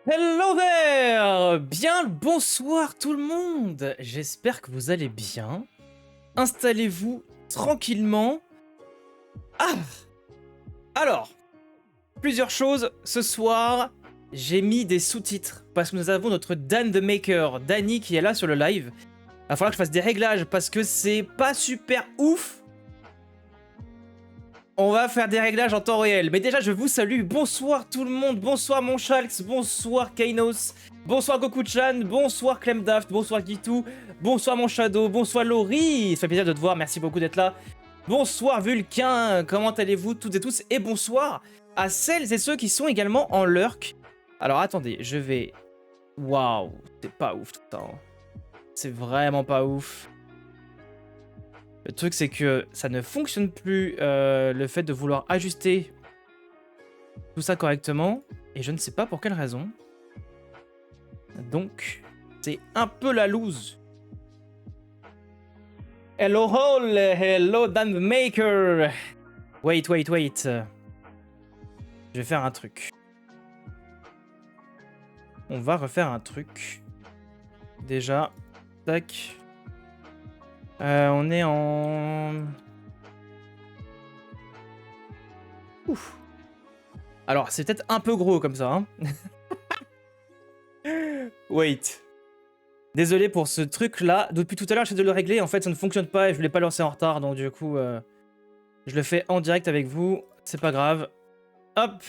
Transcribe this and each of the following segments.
Hello there! Bien le bonsoir tout le monde! J'espère que vous allez bien. Installez-vous tranquillement. Ah! Alors, plusieurs choses. Ce soir, j'ai mis des sous-titres parce que nous avons notre Dan the Maker, Danny, qui est là sur le live. Il va falloir que je fasse des réglages parce que c'est pas super ouf. On va faire des réglages en temps réel. Mais déjà, je vous salue. Bonsoir tout le monde. Bonsoir mon Shalks. Bonsoir Kainos. Bonsoir Goku-chan. Bonsoir Clemdaft. Bonsoir Gitu. Bonsoir mon Shadow. Bonsoir Laurie. Ça fait plaisir de te voir. Merci beaucoup d'être là. Bonsoir Vulcain. Comment allez-vous toutes et tous? Et bonsoir à celles et ceux qui sont également en lurk. Alors attendez, je vais... Waouh. C'est pas ouf tout le temps. C'est vraiment pas ouf. Le truc, c'est que ça ne fonctionne plus, le fait de vouloir ajuster tout ça correctement. Et je ne sais pas pour quelle raison. Donc, c'est un peu la loose. Hello, Hall. Hello, Dan the Maker. Wait. Je vais faire un truc. On va refaire un truc. Déjà, tac. On est en... Ouf. Alors, c'est peut-être un peu gros comme ça. Hein. Wait. Désolé pour ce truc-là. Depuis tout à l'heure, j'essaie de le régler. En fait, ça ne fonctionne pas et je ne l'ai pas lancé en retard. Donc, du coup, je le fais en direct avec vous. C'est pas grave. Hop.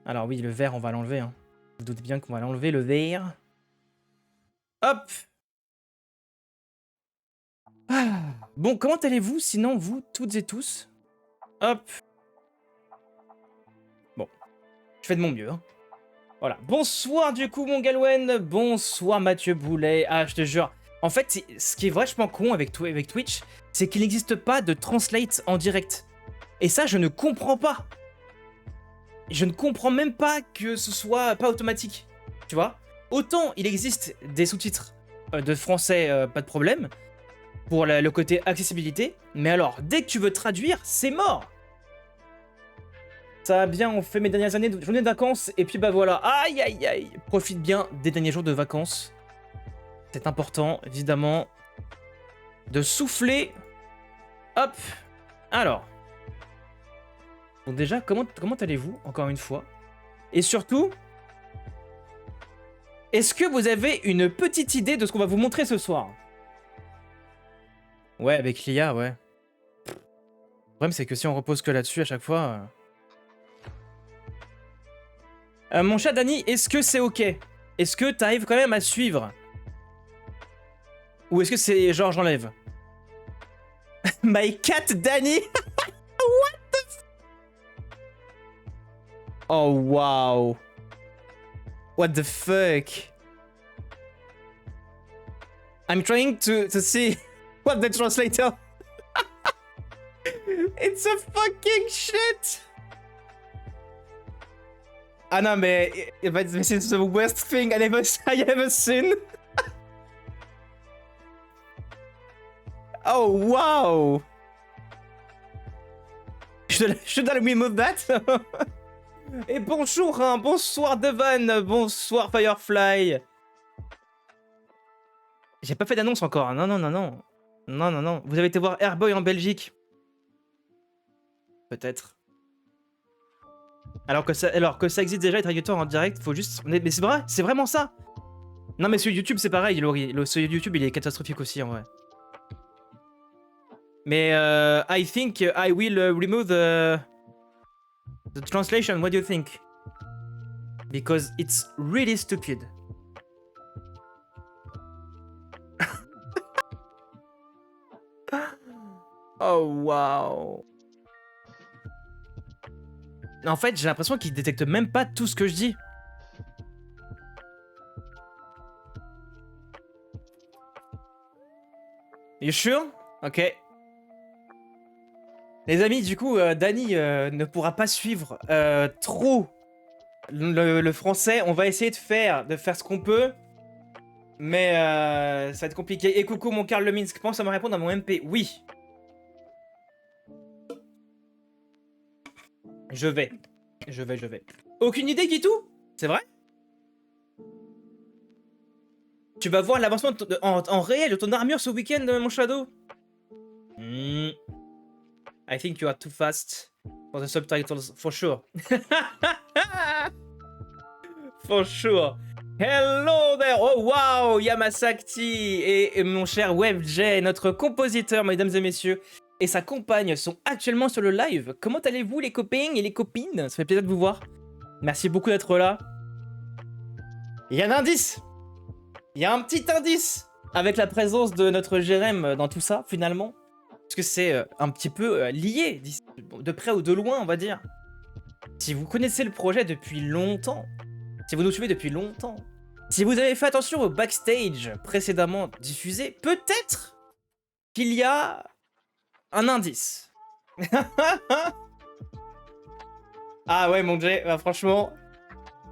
Alors, oui, le verre, on va l'enlever. Hein. Je doute bien qu'on va l'enlever, le verre. Hop. Ah. Bon, comment allez-vous sinon, vous, toutes et tous? Hop. Bon. Je fais de mon mieux. Hein. Voilà. Bonsoir du coup, mon Galwen. Bonsoir, Mathieu Boulet. Ah, je te jure. En fait, ce qui est vachement con avec Twitch, c'est qu'il n'existe pas de translate en direct. Et ça, je ne comprends pas. Je ne comprends même pas que ce soit pas automatique. Tu vois? Autant il existe des sous-titres de français, pas de problème, pour le côté accessibilité. Mais alors, dès que tu veux traduire, c'est mort. Ça va bien, on fait mes dernières journées de vacances, et puis bah voilà, aïe aïe aïe. Profite bien des derniers jours de vacances. C'est important, évidemment, de souffler. Hop. Alors. Donc déjà, comment allez-vous, encore une fois? Et surtout, est-ce que vous avez une petite idée de ce qu'on va vous montrer ce soir? Ouais, avec l'IA, ouais. Le problème, c'est que si on repose que là-dessus à chaque fois... mon chat Dany, est-ce que c'est ok? Est-ce que t'arrives quand même à suivre? Ou est-ce que c'est genre j'enlève? My cat Dany. What the f... Oh wow. What the fuck? I'm trying to see what the translator... It's a fucking shit. Ah non, mais this is the worst thing I ever seen. Oh wow. Should I remove that? Et bonjour, hein, bonsoir Devan, bonsoir Firefly. J'ai pas fait d'annonce encore. Non. Non. Vous avez été voir Airboy en Belgique? Peut-être. Alors que ça existe déjà, les traducteurs en direct, faut juste... Mais c'est vrai, c'est vraiment ça. Non mais sur YouTube c'est pareil, Laurie. Sur YouTube il est catastrophique aussi en vrai. Mais I think I will remove the translation. What do you think? Because it's really stupid. Oh wow. En fait, j'ai l'impression qu'il détecte même pas tout ce que je dis. You sure? Ok. Les amis, du coup, Dany ne pourra pas suivre trop le français. On va essayer de faire ce qu'on peut. Mais ça va être compliqué. Et coucou, mon Karl Leminsk, pense à me répondre à mon MP. Oui. Je vais. Aucune idée, Guitou? C'est vrai? Tu vas voir l'avancement en réel de ton armure ce week-end, mon Shadow? Hmm, I think you are too fast for the subtitles, for sure. For sure. Hello there! Oh wow! Yamasakti et mon cher WebJ, notre compositeur, mesdames et messieurs, et sa compagne sont actuellement sur le live. Comment allez-vous, les copains et les copines? Ça fait plaisir de vous voir. Merci beaucoup d'être là. Il y a un indice! Il y a un petit indice avec la présence de notre Jérém dans tout ça, finalement. Parce que c'est un petit peu lié, de près ou de loin, on va dire. Si vous connaissez le projet depuis longtemps, si vous nous suivez depuis longtemps, si vous avez fait attention au backstage précédemment diffusé, peut-être qu'il y a un indice. Ah ouais, mon Dieu, bah franchement,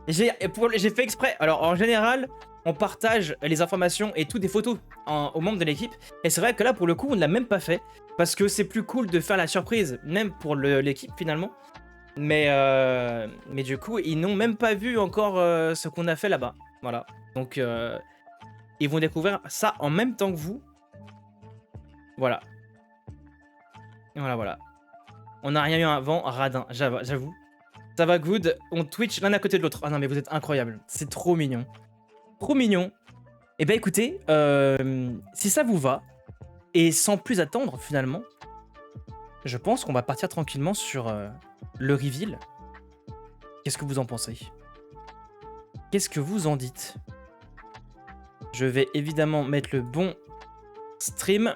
j'ai fait exprès. Alors, en général, on partage les informations et toutes des photos aux membres de l'équipe. Et c'est vrai que là, pour le coup, on ne l'a même pas fait. Parce que c'est plus cool de faire la surprise, même pour l'équipe finalement. Mais du coup, ils n'ont même pas vu encore ce qu'on a fait là-bas. Voilà. Donc, ils vont découvrir ça en même temps que vous. Voilà. Voilà, voilà. On n'a rien eu avant, radin, j'avoue. Ça va good. On Twitch l'un à côté de l'autre. Ah non, mais vous êtes incroyables. C'est trop mignon. Trop mignon. Eh ben écoutez, si ça vous va, et sans plus attendre finalement, je pense qu'on va partir tranquillement sur le reveal. Qu'est-ce que vous en pensez? Qu'est-ce que vous en dites? Je vais évidemment mettre le bon stream.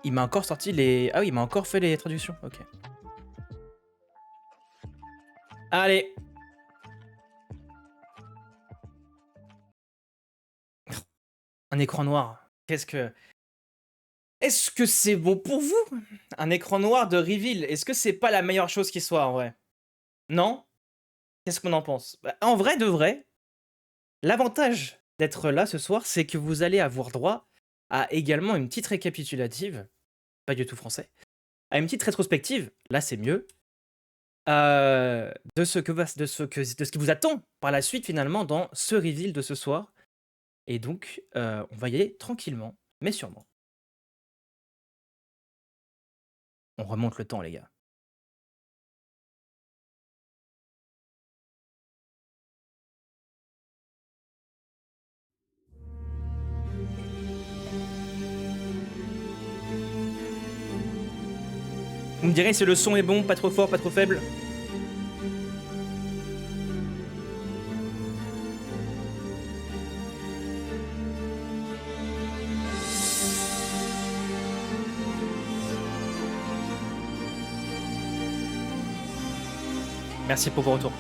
Il m'a encore sorti les... Ah oui, il m'a encore fait les traductions. Ok. Allez. Un écran noir. Qu'est-ce que... Est-ce que c'est bon pour vous? Un écran noir de reveal. Est-ce que c'est pas la meilleure chose qui soit en vrai? Non? Qu'est-ce qu'on en pense? Bah, en vrai de vrai, l'avantage d'être là ce soir, c'est que vous allez avoir droit à également une petite récapitulative, pas du tout français, à une petite rétrospective, là c'est mieux, de ce qui vous attend par la suite finalement dans ce reveal de ce soir. Et donc, on va y aller tranquillement, mais sûrement. On remonte le temps, les gars. Vous me direz si le son est bon, pas trop fort, pas trop faible? Merci pour vos retours.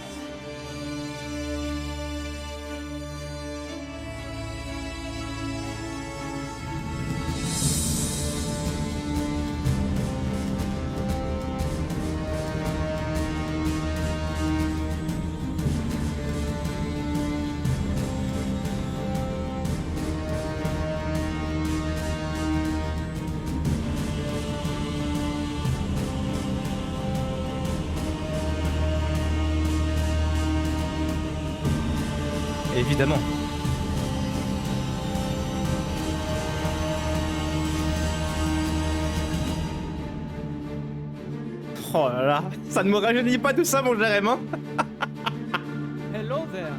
Évidemment. Oh là là, ça ne me rajeunit pas tout ça, mon Jérém, hein. Hello there.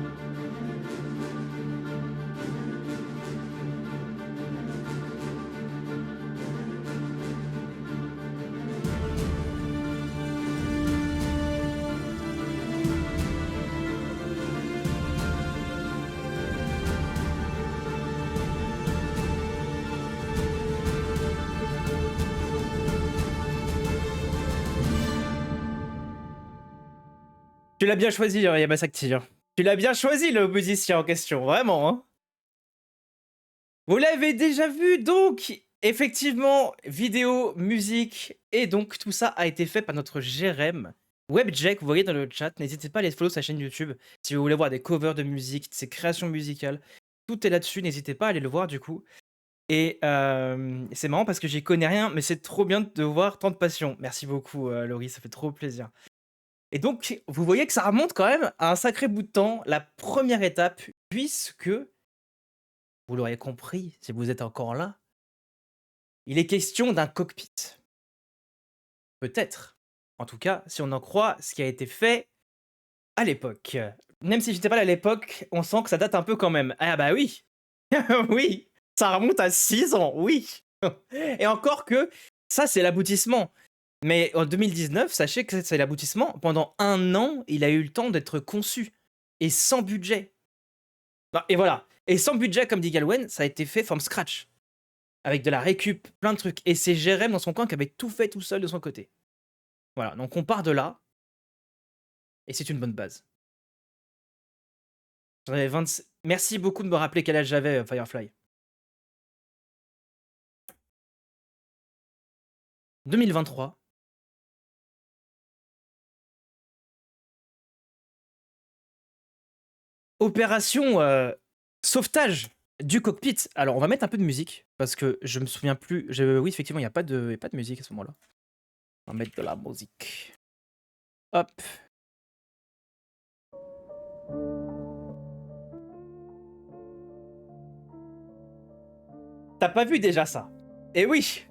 Tu l'as bien choisi, Yamasakti. Tu l'as bien choisi, le musicien en question, vraiment. Hein. Vous l'avez déjà vu, donc, effectivement, vidéo, musique, et donc tout ça a été fait par notre Jérém. Webjack, vous voyez dans le chat, n'hésitez pas à aller follow sa chaîne YouTube si vous voulez voir des covers de musique, ses créations musicales. Tout est là-dessus, n'hésitez pas à aller le voir du coup. Et c'est marrant parce que j'y connais rien, mais c'est trop bien de voir tant de passion. Merci beaucoup, Laurie, ça fait trop plaisir. Et donc, vous voyez que ça remonte quand même à un sacré bout de temps, la première étape, puisque, vous l'aurez compris, si vous êtes encore là, il est question d'un cockpit. Peut-être. En tout cas, si on en croit ce qui a été fait à l'époque. Même si j'étais pas là à l'époque, on sent que ça date un peu quand même. Ah bah oui. Oui, ça remonte à 6 ans, oui. Et encore que, ça c'est l'aboutissement. Mais en 2019, sachez que c'est l'aboutissement. Pendant 1 an, il a eu le temps d'être conçu. Et sans budget. Bah, et voilà. Et sans budget, comme dit Galwen, ça a été fait from scratch. Avec de la récup, plein de trucs. Et c'est Jérém dans son coin qui avait tout fait tout seul de son côté. Voilà, donc on part de là. Et c'est une bonne base. J'avais 27... Merci beaucoup de me rappeler quel âge j'avais, Firefly. 2023. Opération sauvetage du cockpit. Alors, on va mettre un peu de musique, parce que je me souviens plus... Oui, effectivement, il n'y a pas de musique à ce moment-là. On va mettre de la musique. Hop. T'as pas vu déjà ça? Eh oui.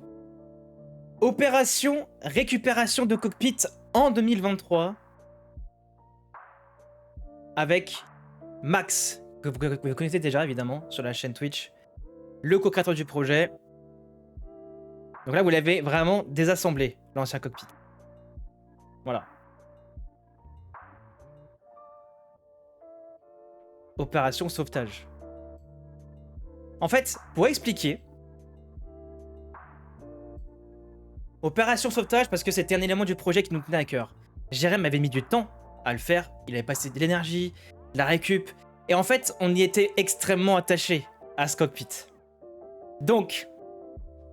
Opération récupération de cockpit en 2023. Avec Max, que vous connaissez déjà évidemment sur la chaîne Twitch, le co-créateur du projet. Donc là, vous l'avez vraiment désassemblé, l'ancien cockpit. Voilà. Opération sauvetage. En fait, pour expliquer, opération sauvetage parce que c'était un élément du projet qui nous tenait à cœur. Jérém avait mis du temps à le faire, il avait passé de l'énergie, de la récup, et en fait, on y était extrêmement attaché à ce cockpit. Donc,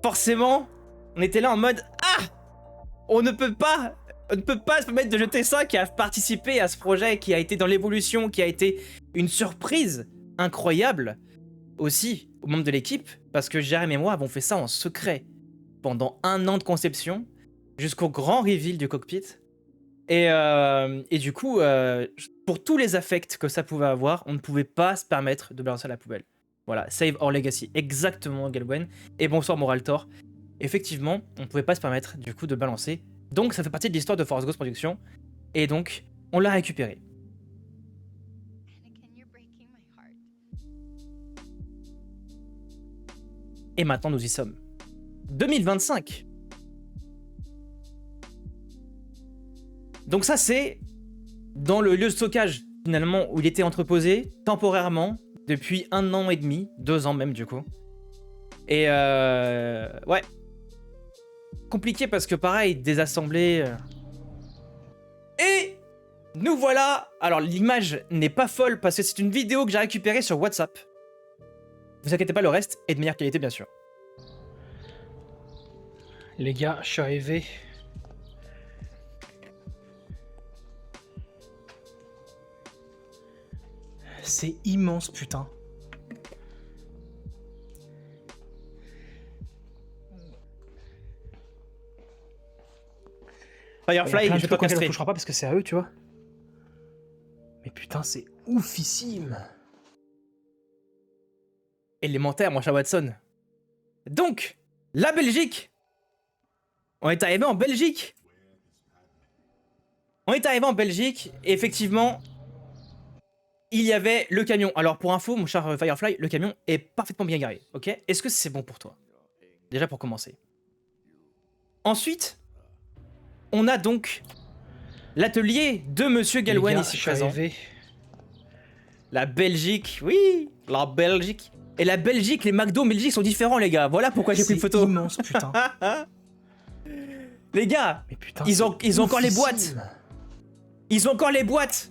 forcément, on était là en mode « Ah ! On ne peut pas se permettre de jeter ça qui a participé à ce projet, qui a été dans l'évolution, qui a été une surprise incroyable aussi aux membres de l'équipe, parce que Jérém et moi avons fait ça en secret pendant 1 an de conception, jusqu'au grand reveal du cockpit. Et du coup, pour tous les affects que ça pouvait avoir, on ne pouvait pas se permettre de balancer à la poubelle. Voilà, save our legacy, exactement Galwen. Et bonsoir Moraltor. Effectivement, on ne pouvait pas se permettre du coup de balancer. Donc ça fait partie de l'histoire de Force Ghost Productions. Et donc, on l'a récupéré. Et maintenant nous y sommes. 2025. Donc ça c'est dans le lieu de stockage finalement où il était entreposé temporairement depuis 1 an et demi, 2 ans même du coup. Et ouais. Compliqué parce que pareil, désassembler. Et nous voilà. Alors l'image n'est pas folle parce que c'est une vidéo que j'ai récupérée sur WhatsApp. Vous inquiétez pas, le reste est de meilleure qualité bien sûr. Les gars, je suis arrivé. C'est immense, putain. Firefly, je peux pas qu'on touchera pas parce que c'est à eux, tu vois. Mais putain, c'est oufissime. Élémentaire, mon cher Watson. Donc, la Belgique. On est arrivé en Belgique. On est arrivé en Belgique et effectivement, il y avait le camion. Alors pour info, mon cher Firefly, le camion est parfaitement bien garé, ok? Est-ce que c'est bon pour toi? Déjà pour commencer. Ensuite, on a donc l'atelier de Monsieur Galwen ici présent. La Belgique, oui, la Belgique. Et la Belgique, les McDo en Belgique sont différents, les gars. Voilà pourquoi j'ai pris une photo. C'est immense, putain. Les gars, mais putain, ils ont encore les boîtes. Ils ont encore les boîtes.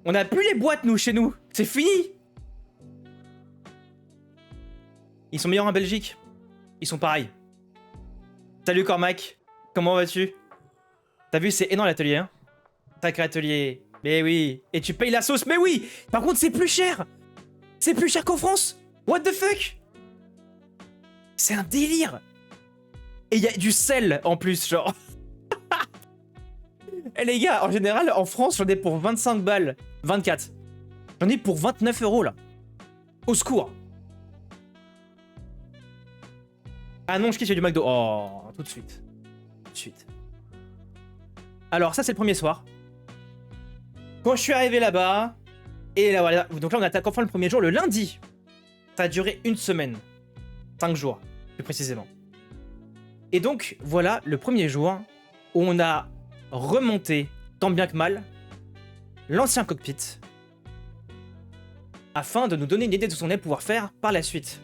On n'a plus les boîtes, nous, chez nous. C'est fini. Ils sont meilleurs en Belgique. Ils sont pareils. Salut Cormac. Comment vas-tu? T'as vu, c'est énorme l'atelier, hein? Sacré atelier. Mais oui. Et tu payes la sauce. Mais oui. Par contre, c'est plus cher. C'est plus cher qu'en France. What the fuck? C'est un délire. Et il y a du sel en plus, genre. Eh les gars, en général, en France, j'en ai pour 25 balles. 24. J'en ai pour 29 € là. Au secours. Ah non, je kiffe du McDo. Oh, tout de suite. Tout de suite. Alors, ça, c'est le premier soir. Quand je suis arrivé là-bas, et là, voilà. Donc là, on attaque enfin le premier jour, le lundi. Ça a duré une semaine. 5 jours, plus précisément. Et donc, voilà le premier jour où on a remonté, tant bien que mal, l'ancien cockpit afin de nous donner une idée de ce qu'on allait pouvoir faire par la suite.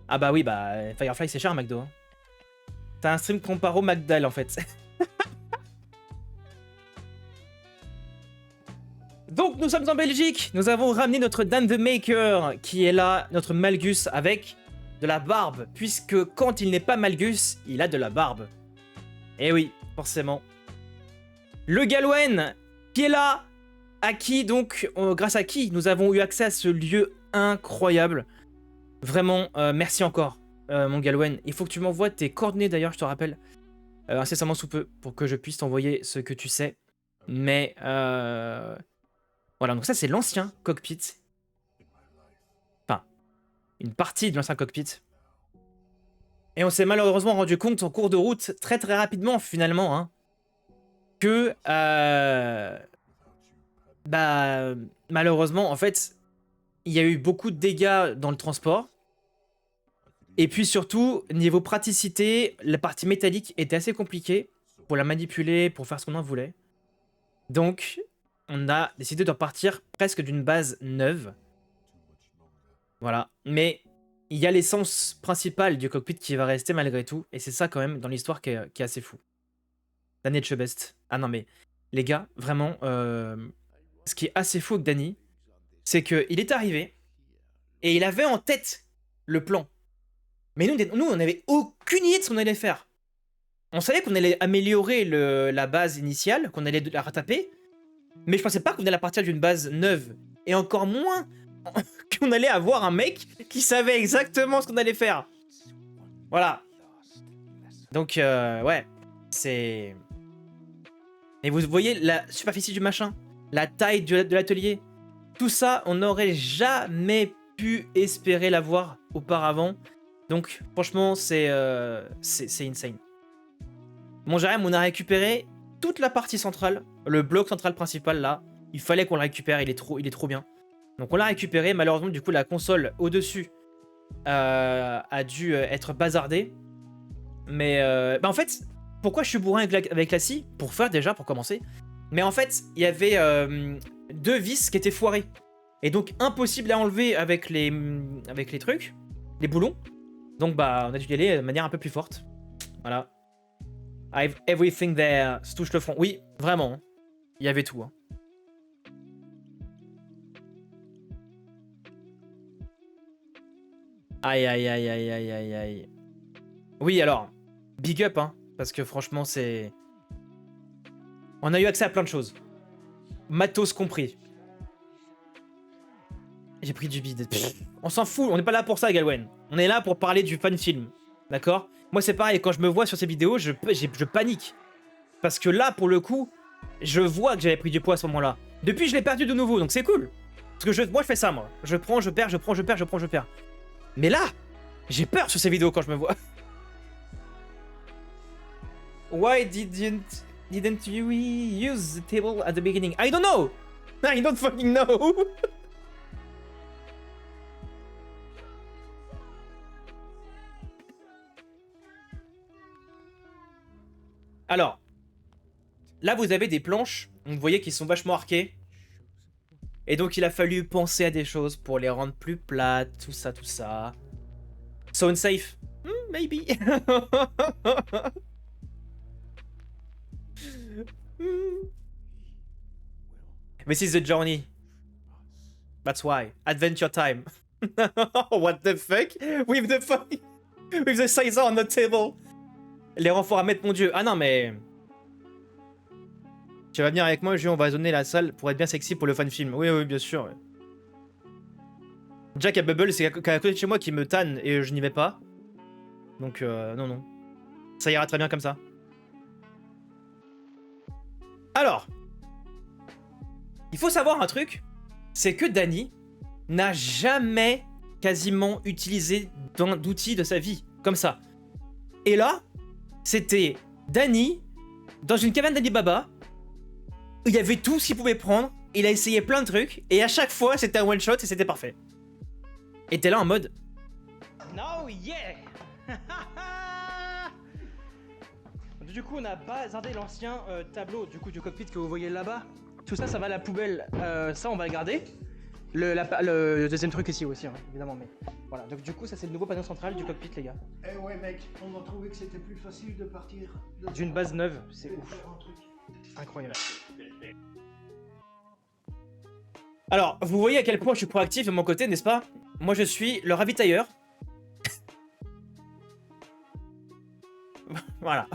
Ah bah oui, bah Firefly c'est cher McDo. Hein. T'as un stream comparo McDal en fait. Donc nous sommes en Belgique, nous avons ramené notre Dan the Maker qui est là, notre Malgus avec de la barbe, puisque quand il n'est pas Malgus, il a de la barbe. Eh oui, forcément. Le Galwen qui est là, à qui donc, grâce à qui nous avons eu accès à ce lieu incroyable. Vraiment, merci encore, mon Galwen. Il faut que tu m'envoies tes coordonnées d'ailleurs, je te rappelle, incessamment sous peu, pour que je puisse t'envoyer ce que tu sais. Mais, voilà, donc ça c'est l'ancien cockpit. Enfin, une partie de l'ancien cockpit. Et on s'est malheureusement rendu compte en cours de route, très très rapidement finalement, hein, que, bah, malheureusement, en fait, il y a eu beaucoup de dégâts dans le transport. Et puis surtout, niveau praticité, la partie métallique était assez compliquée pour la manipuler, pour faire ce qu'on en voulait. Donc, on a décidé de repartir presque d'une base neuve. Voilà. Mais il y a l'essence principale du cockpit qui va rester malgré tout. Et c'est ça quand même dans l'histoire qui est assez fou. Danny Chebest. Ah non mais, les gars, vraiment, ce qui est assez fou avec Danny, c'est qu'il est arrivé et il avait en tête le plan. Mais nous on n'avait aucune idée de ce qu'on allait faire. On savait qu'on allait améliorer la base initiale, qu'on allait la retaper, mais je pensais pas qu'on allait partir d'une base neuve. Et encore moins qu'on allait avoir un mec qui savait exactement ce qu'on allait faire. Voilà. Donc, ouais, c'est... Et vous voyez la superficie du machin, la taille de l'atelier. Tout ça, on n'aurait jamais pu espérer l'avoir auparavant. Donc, franchement, c'est insane. Mon Jérém, on a récupéré toute la partie centrale, le bloc central principal là. Il fallait qu'on le récupère, il est trop bien. Donc on l'a récupéré, malheureusement du coup la console au-dessus a dû être bazardée. Mais bah en fait, pourquoi je suis bourrin avec la scie? Pour commencer. Mais en fait, il y avait 2 vis qui étaient foirées. Et donc impossible à enlever avec les trucs, les boulons. Donc bah on a dû y aller de manière un peu plus forte. Voilà. I have everything there. Se touche le front. Oui, vraiment. Hein. Il y avait tout. Hein. Aïe, aïe, aïe, aïe, aïe, aïe, aïe. Oui, alors, big up, hein. Parce que franchement, c'est... On a eu accès à plein de choses. Matos compris. J'ai pris du bide. On s'en fout, on n'est pas là pour ça, Galwen. On est là pour parler du fan film. D'accord? Moi, c'est pareil, quand je me vois sur ces vidéos, je panique. Parce que là, pour le coup, je vois que j'avais pris du poids à ce moment-là. Depuis, je l'ai perdu de nouveau, donc c'est cool. Parce que moi, je fais ça, moi. Je prends, je perds, je prends, je perds, je prends, je perds. Mais là, j'ai peur sur ces vidéos quand je me vois. Why didn't you use the table at the beginning? I don't know! I don't fucking know! Alors, là vous avez des planches, vous voyez qu'ils sont vachement arquées. Et donc il a fallu penser à des choses pour les rendre plus plates, tout ça, tout ça. Sound safe? Maybe. This is the journey. That's why. Adventure time. What the fuck? With the sizer on the table. Les renforts à mettre, mon dieu. Ah non, mais... Tu vas venir avec moi, Julien, on va raisonner la salle pour être bien sexy pour le fan film. Oui, oui, bien sûr. Ouais. Jack à Bubble, c'est à côté de chez moi qui me tanne et je n'y vais pas. Donc, non, non. Ça ira très bien comme ça. Alors, il faut savoir un truc, c'est que Danny n'a jamais quasiment utilisé d'outils de sa vie, comme ça. Et là, c'était Danny dans une cabane d'Alibaba, où il y avait tout ce qu'il pouvait prendre, il a essayé plein de trucs, et à chaque fois, c'était un one-shot et c'était parfait. Et t'es là en mode... No, yeah. Du coup, on a bazardé l'ancien tableau du cockpit que vous voyez là-bas. Tout ça, ça va à la poubelle. Ça, on va le garder. Le deuxième truc ici aussi, hein, évidemment. Mais voilà. Donc du coup, ça c'est le nouveau panneau central du cockpit, les gars. Eh ouais, mec, on a trouvé que c'était plus facile de partir D'une base neuve, c'est et de ouf. faire un truc. Incroyable. Alors, vous voyez à quel point je suis proactif de mon côté, n'est-ce pas? Moi, je suis le ravitailleur. Voilà.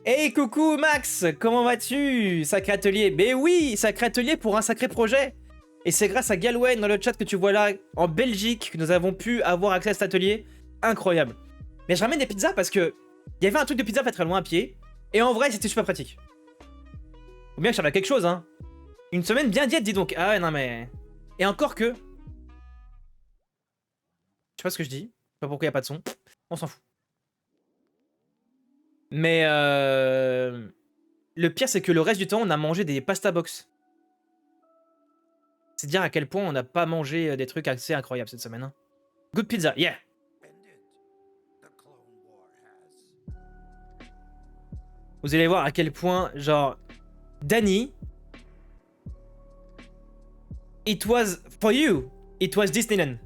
Hey, coucou Max, comment vas-tu? Sacré atelier. Ben oui, sacré atelier pour un sacré projet. Et c'est grâce à Galwen dans le chat que tu vois là, en Belgique, que nous avons pu avoir accès à cet atelier. Incroyable. Mais je ramène des pizzas parce que il y avait un truc de pizza pas très loin à pied. Et en vrai, c'était super pratique. Ou bien que j'avais quelque chose, hein. Une semaine bien diète, dis donc. Ah ouais, non mais... Et encore que... Je sais pas ce que je dis. Je sais pas pourquoi il n'y a pas de son. On s'en fout. Mais le pire, c'est que le reste du temps, on a mangé des pasta box. C'est dire à quel point on n'a pas mangé des trucs assez incroyables cette semaine. Hein. Good pizza, yeah. Vous allez voir à quel point, genre, Danny, it was for you, it was Disneyland.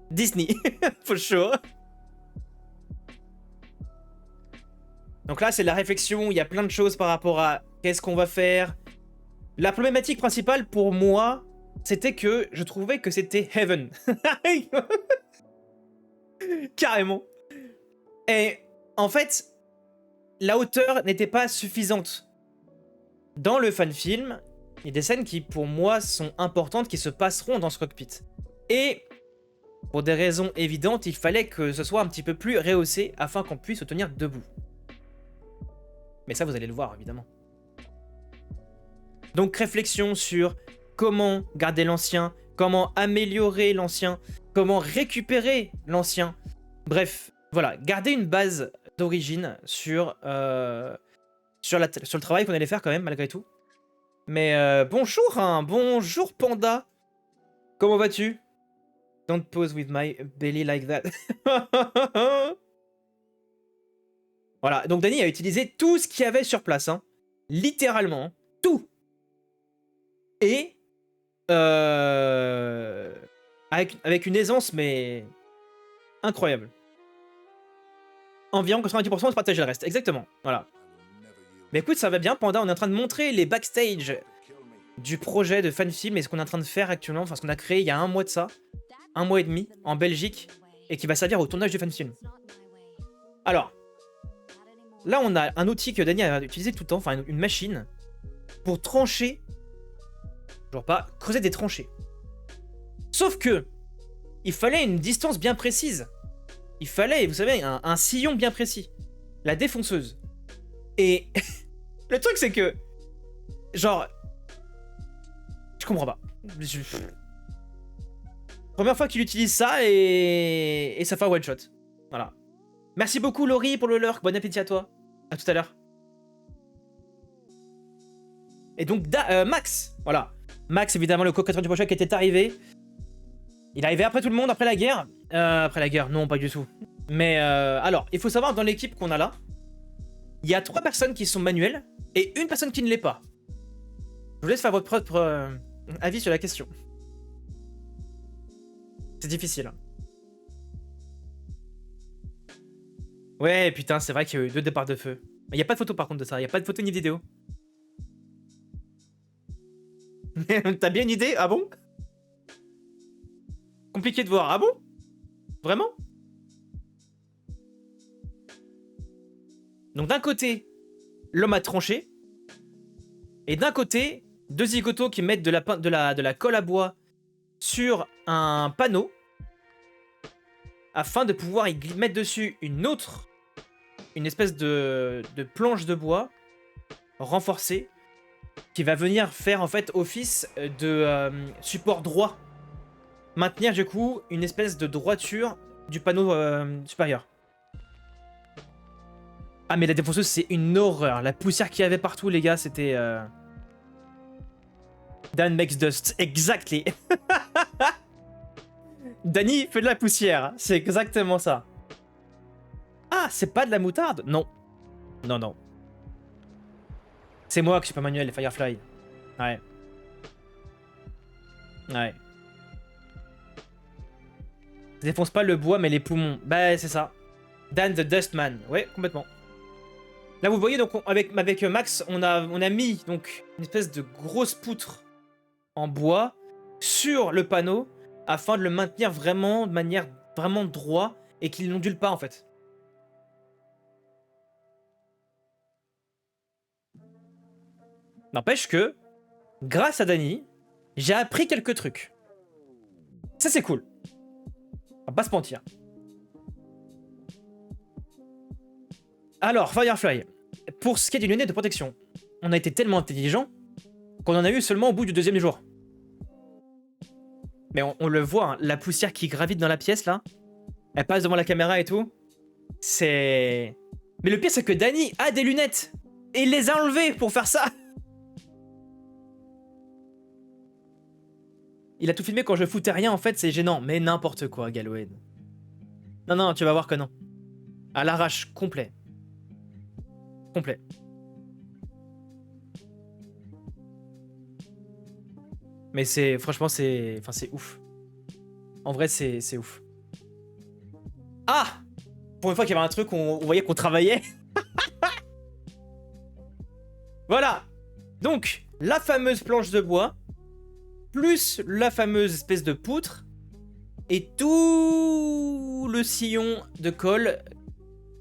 Disney, for sure. Donc là, c'est de la réflexion, il y a plein de choses par rapport à qu'est-ce qu'on va faire. La problématique principale pour moi, c'était que je trouvais que c'était Heaven. Carrément. Et en fait, la hauteur n'était pas suffisante. Dans le fan-film, il y a des scènes qui, pour moi, sont importantes, qui se passeront dans ce cockpit. Et, pour des raisons évidentes, il fallait que ce soit un petit peu plus rehaussé afin qu'on puisse se tenir debout. Mais ça, vous allez le voir, évidemment. Donc, réflexion sur comment garder l'ancien, comment améliorer l'ancien, comment récupérer l'ancien. Bref, voilà, garder une base d'origine sur le travail qu'on allait faire quand même, malgré tout. Mais bonjour, hein, bonjour Panda. Comment vas-tu? Don't pose with my belly like that. Voilà, donc Danny a utilisé tout ce qu'il y avait sur place, hein. Littéralement, tout. Et avec une aisance, mais incroyable. Environ 90% de partager le reste, exactement, voilà. Mais écoute, ça va bien, Panda, on est en train de montrer les backstage du projet de fanfilm et ce qu'on est en train de faire actuellement, enfin ce qu'on a créé il y a 1 mois de ça, 1 mois et demi, en Belgique, et qui va servir au tournage du fanfilm. Alors, là on a un outil que Danny a utilisé tout le temps, enfin une machine, pour trancher, genre pas, creuser des tranchées. Sauf que, il fallait une distance bien précise. Il fallait, vous savez, un sillon bien précis. La défonceuse. Et le truc c'est que, genre, je comprends pas. Première fois qu'il utilise ça et ça fait un one shot. Voilà. Merci beaucoup Laurie pour le lurk, bon appétit à toi. À tout à l'heure. Et donc Max, voilà. Max évidemment le co-créateur du projet qui était arrivé. Il est arrivé après tout le monde, après la guerre. Après la guerre, non pas du tout. Mais alors, il faut savoir dans l'équipe qu'on a là, il y a 3 personnes qui sont manuelles et une personne qui ne l'est pas. Je vous laisse faire votre propre avis sur la question. C'est difficile. Hein. Ouais, putain, c'est vrai qu'il y a eu 2 départs de feu. Il n'y a pas de photo par contre de ça, il n'y a pas de photo ni de vidéo. T'as bien une idée? Ah bon? Compliqué de voir. Ah bon? Vraiment? Donc d'un côté, l'homme a tranché. Et d'un côté, 2 zigotos qui mettent de la colle à bois sur un panneau. afin de pouvoir y mettre dessus une espèce de planche de bois renforcée qui va venir faire en fait office de support droit. Maintenir du coup une espèce de droiture du panneau supérieur. Ah mais la défonceuse c'est une horreur. La poussière qu'il y avait partout les gars c'était... Dan makes dust, exactly. Danny fait de la poussière, c'est exactement ça. Ah, c'est pas de la moutarde? Non. Non, non. C'est moi qui suis pas manuel, les Firefly. Ouais. Ouais. Ça défonce pas le bois, mais les poumons. Bah, c'est ça. Dan the Dustman. Ouais, complètement. Là, vous voyez, donc, avec Max, on a mis donc une espèce de grosse poutre en bois sur le panneau afin de le maintenir vraiment de manière vraiment droit et qu'il n'ondule pas, en fait. N'empêche que, grâce à Danny, j'ai appris quelques trucs. Ça, c'est cool. On va pas se mentir. Alors, Firefly, pour ce qui est d'une lunette de protection, on a été tellement intelligent qu'on en a eu seulement au bout du 2e jour. Mais on le voit, hein, la poussière qui gravite dans la pièce, là, elle passe devant la caméra et tout. C'est... Mais le pire, c'est que Danny a des lunettes. Et il les a enlevées pour faire ça. Il a tout filmé quand je foutais rien, en fait, c'est gênant. Mais n'importe quoi, Gallowen. Non, non, tu vas voir que non. À l'arrache, complet. Complet. Mais c'est... Franchement, c'est... Enfin, c'est ouf. En vrai, c'est ouf. Ah! Pour une fois qu'il y avait un truc où on voyait qu'on travaillait. Voilà. Donc, la fameuse planche de bois, plus la fameuse espèce de poutre, et tout le sillon de colle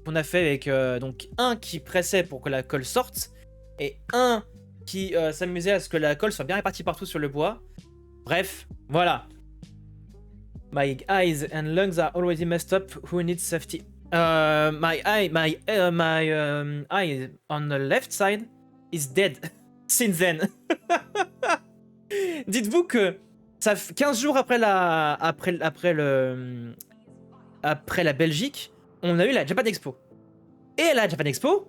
qu'on a fait avec donc un qui pressait pour que la colle sorte, et un qui s'amusait à ce que la colle soit bien répartie partout sur le bois. Bref, voilà. My eyes and lungs are already messed up. Who needs safety? My eye on the left side is dead since then. Dites-vous que ça fait 15 jours après la Belgique, on a eu la Japan Expo. Et à la Japan Expo,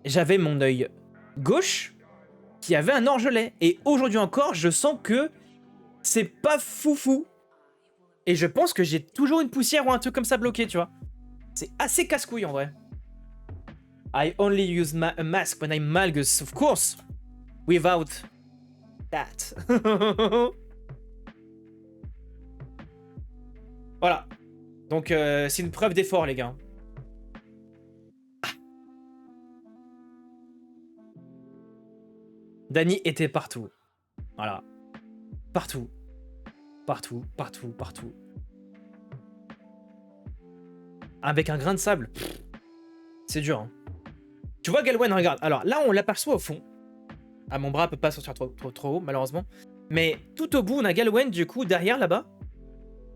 j'avais mon œil gauche qui avait un orgelet. Et aujourd'hui encore, je sens que c'est pas foufou. Et je pense que j'ai toujours une poussière ou un truc comme ça bloqué, tu vois. C'est assez casse-couille en vrai. I only use a mask when I'm malgus, of course. Without that. Voilà. Donc c'est une preuve d'effort, les gars. Danny était partout. Voilà. Partout. Partout, partout, partout. Avec un grain de sable. C'est dur, hein. Tu vois, Galwen, regarde. Alors là, on l'aperçoit au fond. Ah, mon bras peut pas sortir trop haut, malheureusement. Mais tout au bout, on a Galwen, du coup, derrière, là-bas,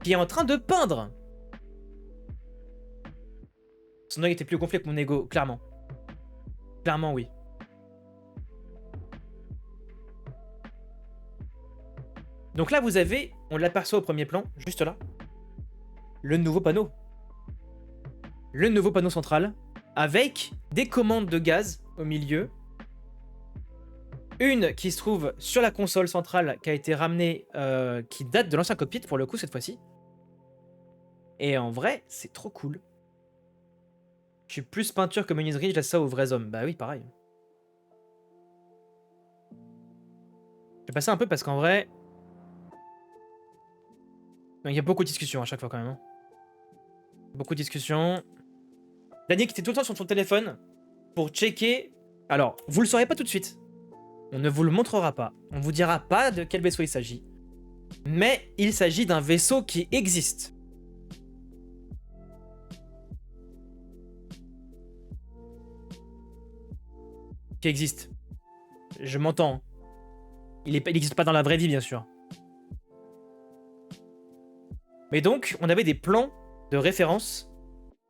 qui est en train de peindre. Son œil était plus gonflé que mon ego, clairement. Clairement, oui. Donc là, vous avez, on l'aperçoit au premier plan, juste là, le nouveau panneau. Le nouveau panneau central, avec des commandes de gaz au milieu. Une qui se trouve sur la console centrale, qui a été ramenée, qui date de l'ancien cockpit, pour le coup, cette fois-ci. Et en vrai, c'est trop cool. Je suis plus peinture que menuiserie, je laisse ça aux vrais hommes. Bah oui, pareil. Je vais passer un peu parce qu'en vrai... Il y a beaucoup de discussions à chaque fois quand même. Hein. Beaucoup de discussions. Danny qui était tout le temps sur son téléphone pour checker. Alors, vous le saurez pas tout de suite. On ne vous le montrera pas. On vous dira pas de quel vaisseau il s'agit. Mais il s'agit d'un vaisseau qui existe. Qui existe. Je m'entends. Il n'existe pas dans la vraie vie, bien sûr. Mais donc, on avait des plans de référence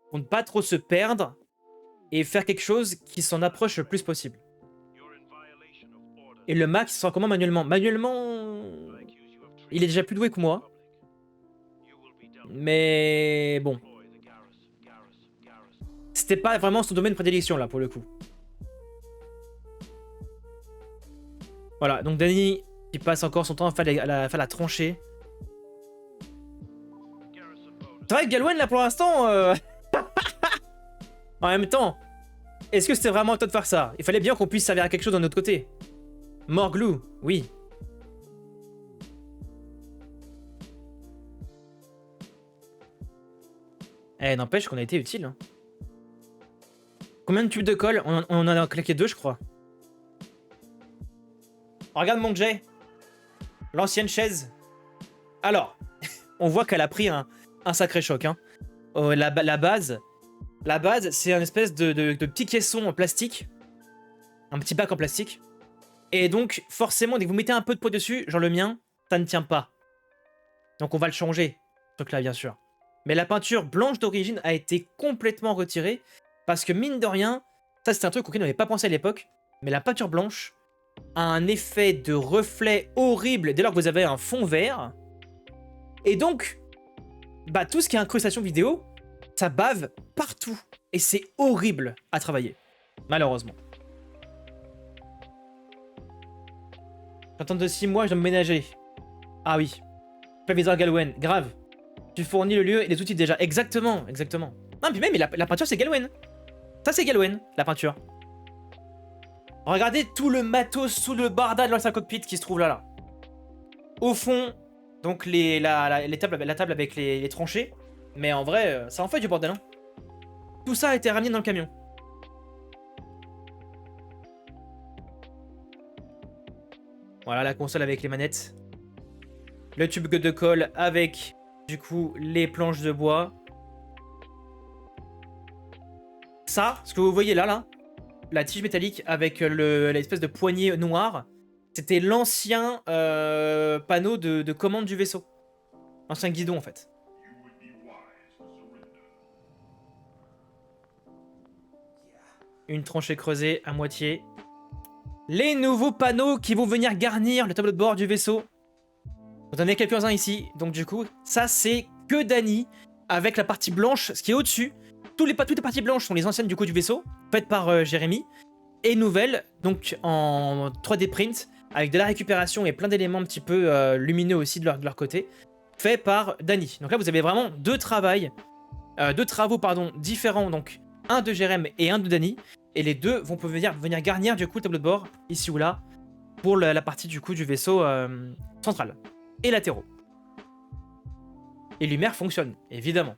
pour ne pas trop se perdre et faire quelque chose qui s'en approche le plus possible. Et le Max sera comment manuellement? Manuellement, il est déjà plus doué que moi. Mais bon. C'était pas vraiment son domaine de prédilection là pour le coup. Voilà, donc Danny qui passe encore son temps à faire la tranchée. C'est vrai que Galwen là pour l'instant... En même temps, est-ce que c'était vraiment à toi de faire ça? Il fallait bien qu'on puisse servir à quelque chose d'un autre côté. Morglou, oui. Eh, n'empêche qu'on a été utile. Hein. Combien de tubes de colle? On en a claqué 2, je crois. Regarde mon jet. L'ancienne chaise. Alors, on voit qu'elle a pris un sacré choc. Hein. La base, c'est un espèce de petit caisson en plastique. Un petit bac en plastique. Et donc, forcément, dès que vous mettez un peu de poids dessus, genre le mien, ça ne tient pas. Donc on va le changer, ce truc-là, bien sûr. Mais la peinture blanche d'origine a été complètement retirée. Parce que mine de rien, ça c'est un truc auquel on n'avait pas pensé à l'époque. Mais la peinture blanche a un effet de reflet horrible dès lors que vous avez un fond vert. Et donc, bah, tout ce qui est incrustation vidéo, ça bave partout. Et c'est horrible à travailler. Malheureusement. J'attends de 6 mois, je dois me ménager. Ah oui. Préviseur Galwen, grave. Tu fournis le lieu et les outils déjà. Exactement, exactement. Non, puis même, la peinture, c'est Galwen. Ça, c'est Galwen, la peinture. Regardez tout le matos, tout le bardage de l'ancien cockpit qui se trouve là. Au fond, donc la table avec les tranchées. Mais en vrai, ça en fait du bordel. Hein. Tout ça a été ramené dans le camion. Voilà la console avec les manettes. Le tube de colle avec, du coup, les planches de bois. Ça, ce que vous voyez là, la tige métallique avec l'espèce de poignée noire, c'était l'ancien panneau de commande du vaisseau. L'ancien guidon, en fait. Une tranchée creusée à moitié. Les nouveaux panneaux qui vont venir garnir le tableau de bord du vaisseau. Vous en avez quelques-uns ici. Donc du coup, ça c'est que Danny avec la partie blanche, ce qui est au-dessus. Toutes les parties blanches sont les anciennes du coup du vaisseau, faites par Jérémy. Et nouvelles, donc en 3D print, avec de la récupération et plein d'éléments un petit peu lumineux aussi de leur côté, fait par Danny. Donc là vous avez vraiment deux travaux différents, donc un de Jérémy et un de Danny. Et les deux vont venir garnir du coup le tableau de bord, ici ou là, pour la partie du coup du vaisseau central. Et latéraux. Et Lumière fonctionne, évidemment.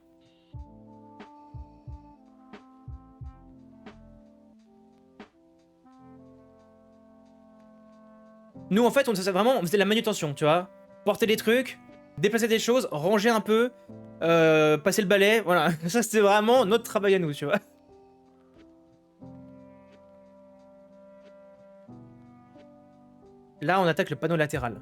Nous en fait on faisait de la manutention, tu vois. Porter des trucs, déplacer des choses, ranger un peu, passer le balai, voilà. Ça c'était vraiment notre travail à nous, tu vois. Là, on attaque le panneau latéral.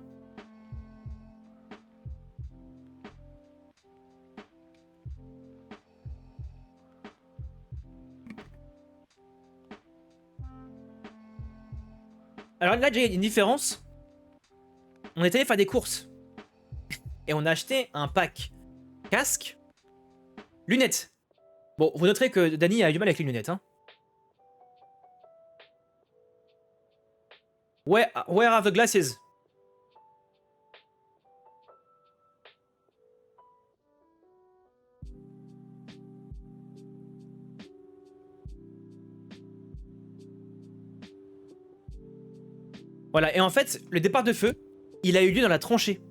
Alors là, il y a une différence. On est allé faire des courses. Et on a acheté un pack casque, lunettes. Bon, vous noterez que Danny a eu du mal avec les lunettes, hein. Where are the glasses? Voilà, et en fait, le départ de feu, il a eu lieu dans la tranchée.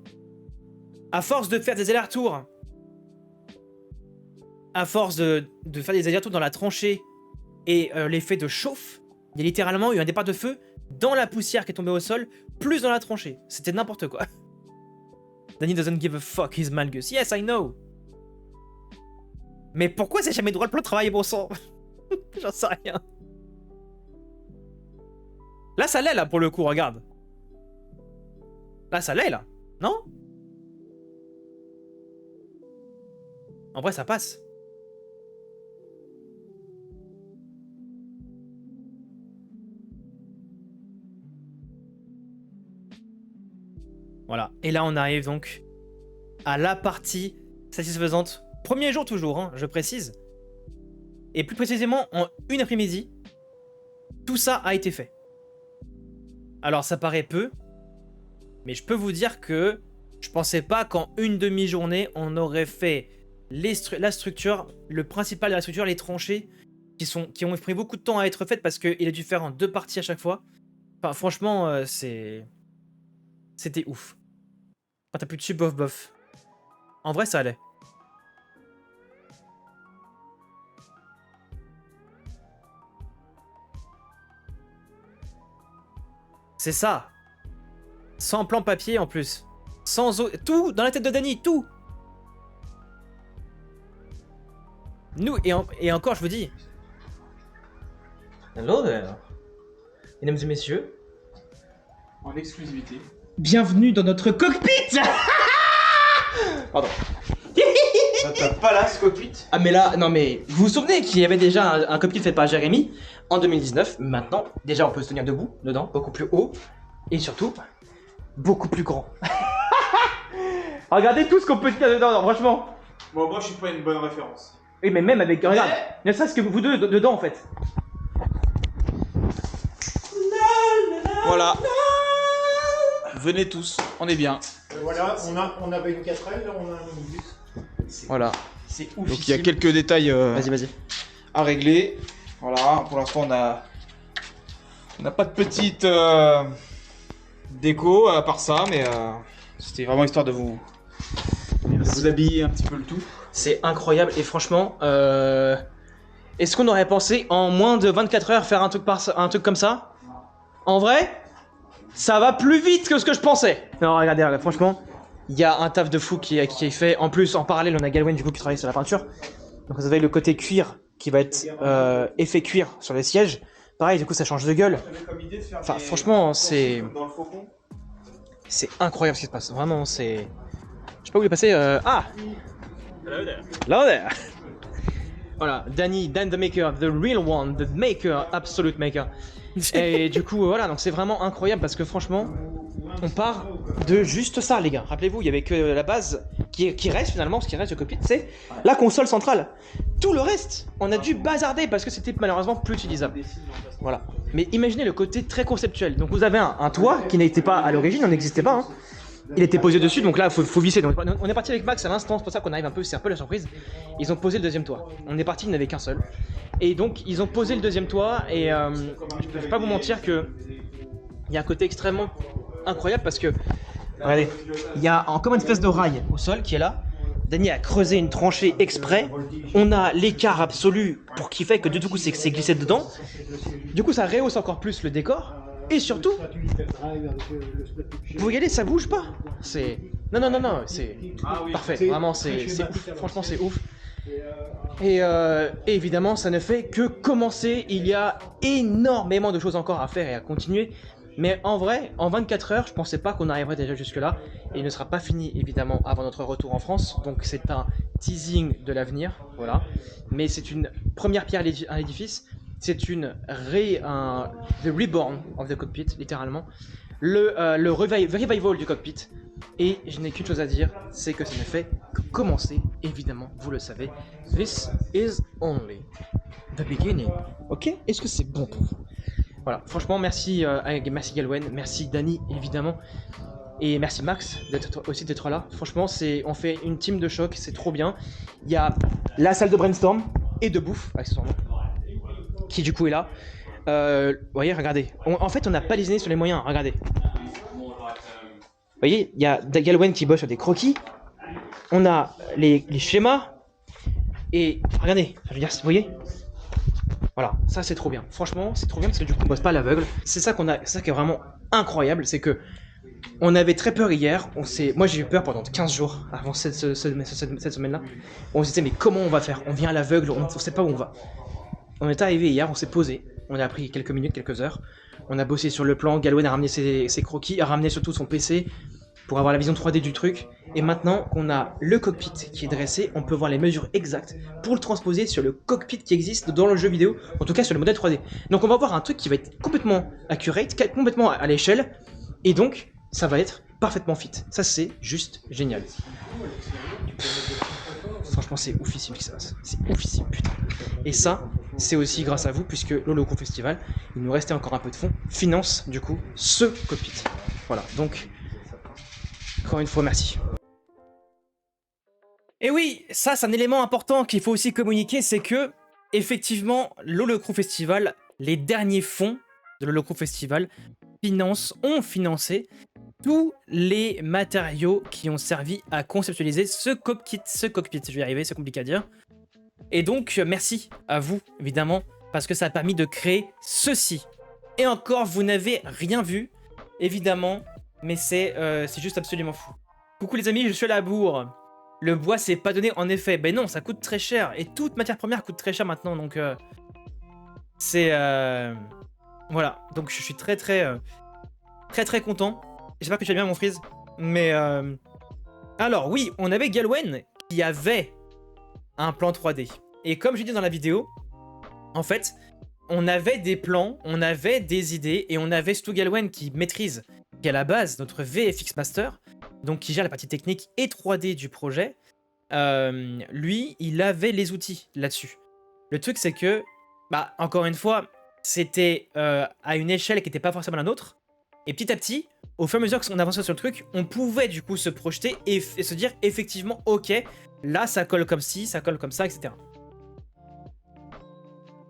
À force de faire des allers-retours, dans la tranchée et l'effet de chauffe, il y a littéralement eu un départ de feu dans la poussière qui est tombée au sol, plus dans la tranchée. C'était n'importe quoi. Danny doesn't give a fuck, he's Malgus. Yes, I know. Mais pourquoi c'est jamais droit le plan de travail, bon sang? J'en sais rien. Là, ça l'est, là, pour le coup, regarde. Là, ça l'est, là. Non? En vrai, ça passe. Voilà. Et là, on arrive donc à la partie satisfaisante. Premier jour toujours, hein, je précise. Et plus précisément, en une après-midi, tout ça a été fait. Alors, ça paraît peu, mais je peux vous dire que je pensais pas qu'en une demi-journée, on aurait fait la structure, le principal de la structure, les tranchées, qui ont pris beaucoup de temps à être faites parce qu'il a dû faire en 2 parties à chaque fois. Enfin, franchement, c'était ouf. Quand t'as plus dessus, bof bof. En vrai, ça allait. C'est ça. Sans plan papier en plus. Tout dans la tête de Danny, tout. Nous, et encore, je vous dis. Hello there. Mesdames et messieurs. En exclusivité. Bienvenue dans notre cockpit. Pardon. T'as pas là ce cockpit? Ah mais là, non mais, vous vous souvenez qu'il y avait déjà un cockpit fait par Jérémy en 2019. Maintenant, déjà on peut se tenir debout dedans, beaucoup plus haut. Et surtout, beaucoup plus grand. Regardez tout ce qu'on peut tenir dedans, non, franchement. Bon, moi je suis pas une bonne référence. Oui mais même avec, regarde, ne serait-ce que vous deux dedans en fait. Voilà. Venez tous, on est bien. Voilà, on avait une 4L, là on a un minibus. Voilà. C'est ouf. Donc il y a quelques détails Vas-y. à régler. Voilà, pour l'instant on n'a pas de petite déco à part ça, mais c'était vraiment histoire de vous habiller un petit peu le tout. C'est incroyable et franchement, est-ce qu'on aurait pensé en moins de 24 heures faire un truc comme ça? En vrai, ça va plus vite que ce que je pensais. Non, regardez, franchement, il y a un taf de fou qui est fait. En plus, en parallèle, on a Galwen du coup qui travaille sur la peinture. Donc vous avez le côté cuir qui va être effet cuir sur les sièges. Pareil, du coup, ça change de gueule. Enfin, franchement, c'est incroyable ce qui se passe. Vraiment, c'est... Je sais pas où il est passé. Ah! Hello there! Voilà, Dan the Maker, the real one, the maker, absolute maker. Et du coup, voilà, donc c'est vraiment incroyable parce que franchement, on part de juste ça, les gars. Rappelez-vous, il y avait que la base qui reste finalement, ce qui reste de cockpit, c'est la console centrale. Tout le reste, on a dû bazarder parce que c'était malheureusement plus utilisable. Voilà. Mais imaginez le côté très conceptuel. Donc vous avez un toit qui n'était pas à l'origine, on n'existait pas. Hein. Il était posé dessus, donc là, faut visser. Donc, on est parti avec Max à l'instant, c'est pour ça qu'on arrive un peu, c'est un peu la surprise. Ils ont posé le deuxième toit. On est parti, il n'y en avait qu'un seul. Et donc, ils ont posé le deuxième toit, et je peux pas vous mentir que il y a un côté extrêmement incroyable parce que, regardez, il y a encore une espèce de rail au sol qui est là. Danny a creusé une tranchée exprès. On a l'écart absolu pour qui fait que du coup, c'est glissé dedans. Du coup, ça rehausse encore plus le décor. Et surtout, vous regardez, ça bouge pas. C'est non, c'est parfait. Vraiment, c'est ouf. Franchement, c'est ouf. Et évidemment, ça ne fait que commencer. Il y a énormément de choses encore à faire et à continuer. Mais en vrai, en 24 heures, je pensais pas qu'on arriverait déjà jusque là. Et il ne sera pas fini évidemment avant notre retour en France. Donc c'est un teasing de l'avenir, voilà. Mais c'est une première pierre à l'édifice. C'est the reborn of the cockpit, littéralement. Le revival du cockpit. Et je n'ai qu'une chose à dire, c'est que ça ne fait que commencer, évidemment, vous le savez. This is only the beginning. Ok? Est-ce que c'est bon pour vous? Voilà, franchement, merci Galwen, merci Danny, évidemment. Et merci Max d'être là. Franchement, on fait une team de choc, c'est trop bien. Il y a la salle de brainstorm et de bouffe, accessoirement, qui du coup est là. Vous voyez, regardez. En fait, on n'a pas lésiné sur les moyens, regardez. Vous voyez, il y a Galwen qui bosse sur des croquis. On a les schémas. Et regardez, je veux dire, vous voyez. Voilà, ça c'est trop bien. Franchement, c'est trop bien parce que du coup, on bosse pas à l'aveugle. C'est ça qui est vraiment incroyable, c'est que on avait très peur hier. Moi, j'ai eu peur pendant 15 jours avant cette semaine-là. On se disait, mais comment on va faire? On vient à l'aveugle, on sait pas où on va. On est arrivé hier, on s'est posé. On a pris quelques minutes, quelques heures. On a bossé sur le plan. Galwen a ramené ses croquis, a ramené surtout son PC. pour avoir la vision 3D du truc. Et maintenant qu'on a le cockpit qui est dressé, on peut voir les mesures exactes pour le transposer sur le cockpit qui existe dans le jeu vidéo, en tout cas sur le modèle 3D. Donc on va voir un truc qui va être complètement accurate, complètement à l'échelle, et donc ça va être parfaitement fit. Ça c'est juste génial. Franchement c'est oufissime ce qui se passe. C'est oufissime, putain. Et ça, c'est aussi grâce à vous, puisque l'Holocron Festival, il nous restait encore un peu de fonds, finance du coup ce cockpit. Voilà, donc encore une fois merci. Et oui, ça c'est un élément important qu'il faut aussi communiquer, c'est que, effectivement, l'Holocron Festival, les derniers fonds de l'Holocron Festival ont financé tous les matériaux qui ont servi à conceptualiser ce cockpit, je vais y arriver, c'est compliqué à dire. Et donc, merci à vous, évidemment, parce que ça a permis de créer ceci. Et encore, vous n'avez rien vu, évidemment, mais c'est juste absolument fou. Coucou les amis, je suis à la bourre. Le bois c'est pas donné en effet. Ben non, ça coûte très cher. Et toute matière première coûte très cher maintenant. Donc c'est... Voilà. Donc je suis très content. J'espère que tu vas bien mon Freeze. Mais... Alors oui, on avait Galwen qui avait un plan 3D. Et comme j'ai dit dans la vidéo, en fait, on avait des plans, on avait des idées. Et on avait Stu Galwen qui maîtrise, qui est à la base notre VFX Master. Donc qui gère la partie technique et 3D du projet, lui, il avait les outils là-dessus. Le truc, c'est que, bah, encore une fois, c'était à une échelle qui n'était pas forcément la nôtre, et petit à petit, au fur et à mesure qu'on avançait sur le truc, on pouvait du coup se projeter et se dire effectivement, ok, là ça colle comme ci, ça colle comme ça, etc.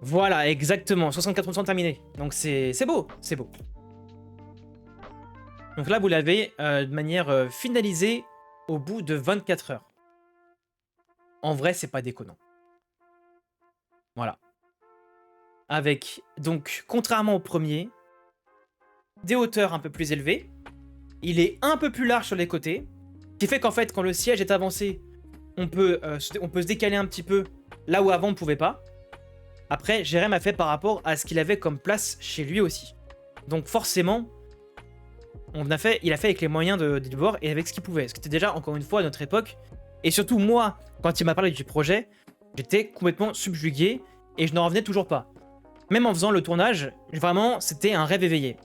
Voilà, exactement, 64% terminé. Donc c'est beau, c'est beau. Donc là, vous l'avez de manière finalisée au bout de 24 heures. En vrai, c'est pas déconnant. Voilà. Avec, donc, contrairement au premier, des hauteurs un peu plus élevées. Il est un peu plus large sur les côtés. Ce qui fait qu'en fait, quand le siège est avancé, on peut se décaler un petit peu là où avant on ne pouvait pas. Après, Jérém a fait par rapport à ce qu'il avait comme place chez lui aussi. Donc forcément... il a fait avec les moyens du bord et avec ce qu'il pouvait. Ce qui était déjà, encore une fois, à notre époque. Et surtout, moi, quand il m'a parlé du projet, j'étais complètement subjugué et je n'en revenais toujours pas. Même en faisant le tournage, vraiment, c'était un rêve éveillé.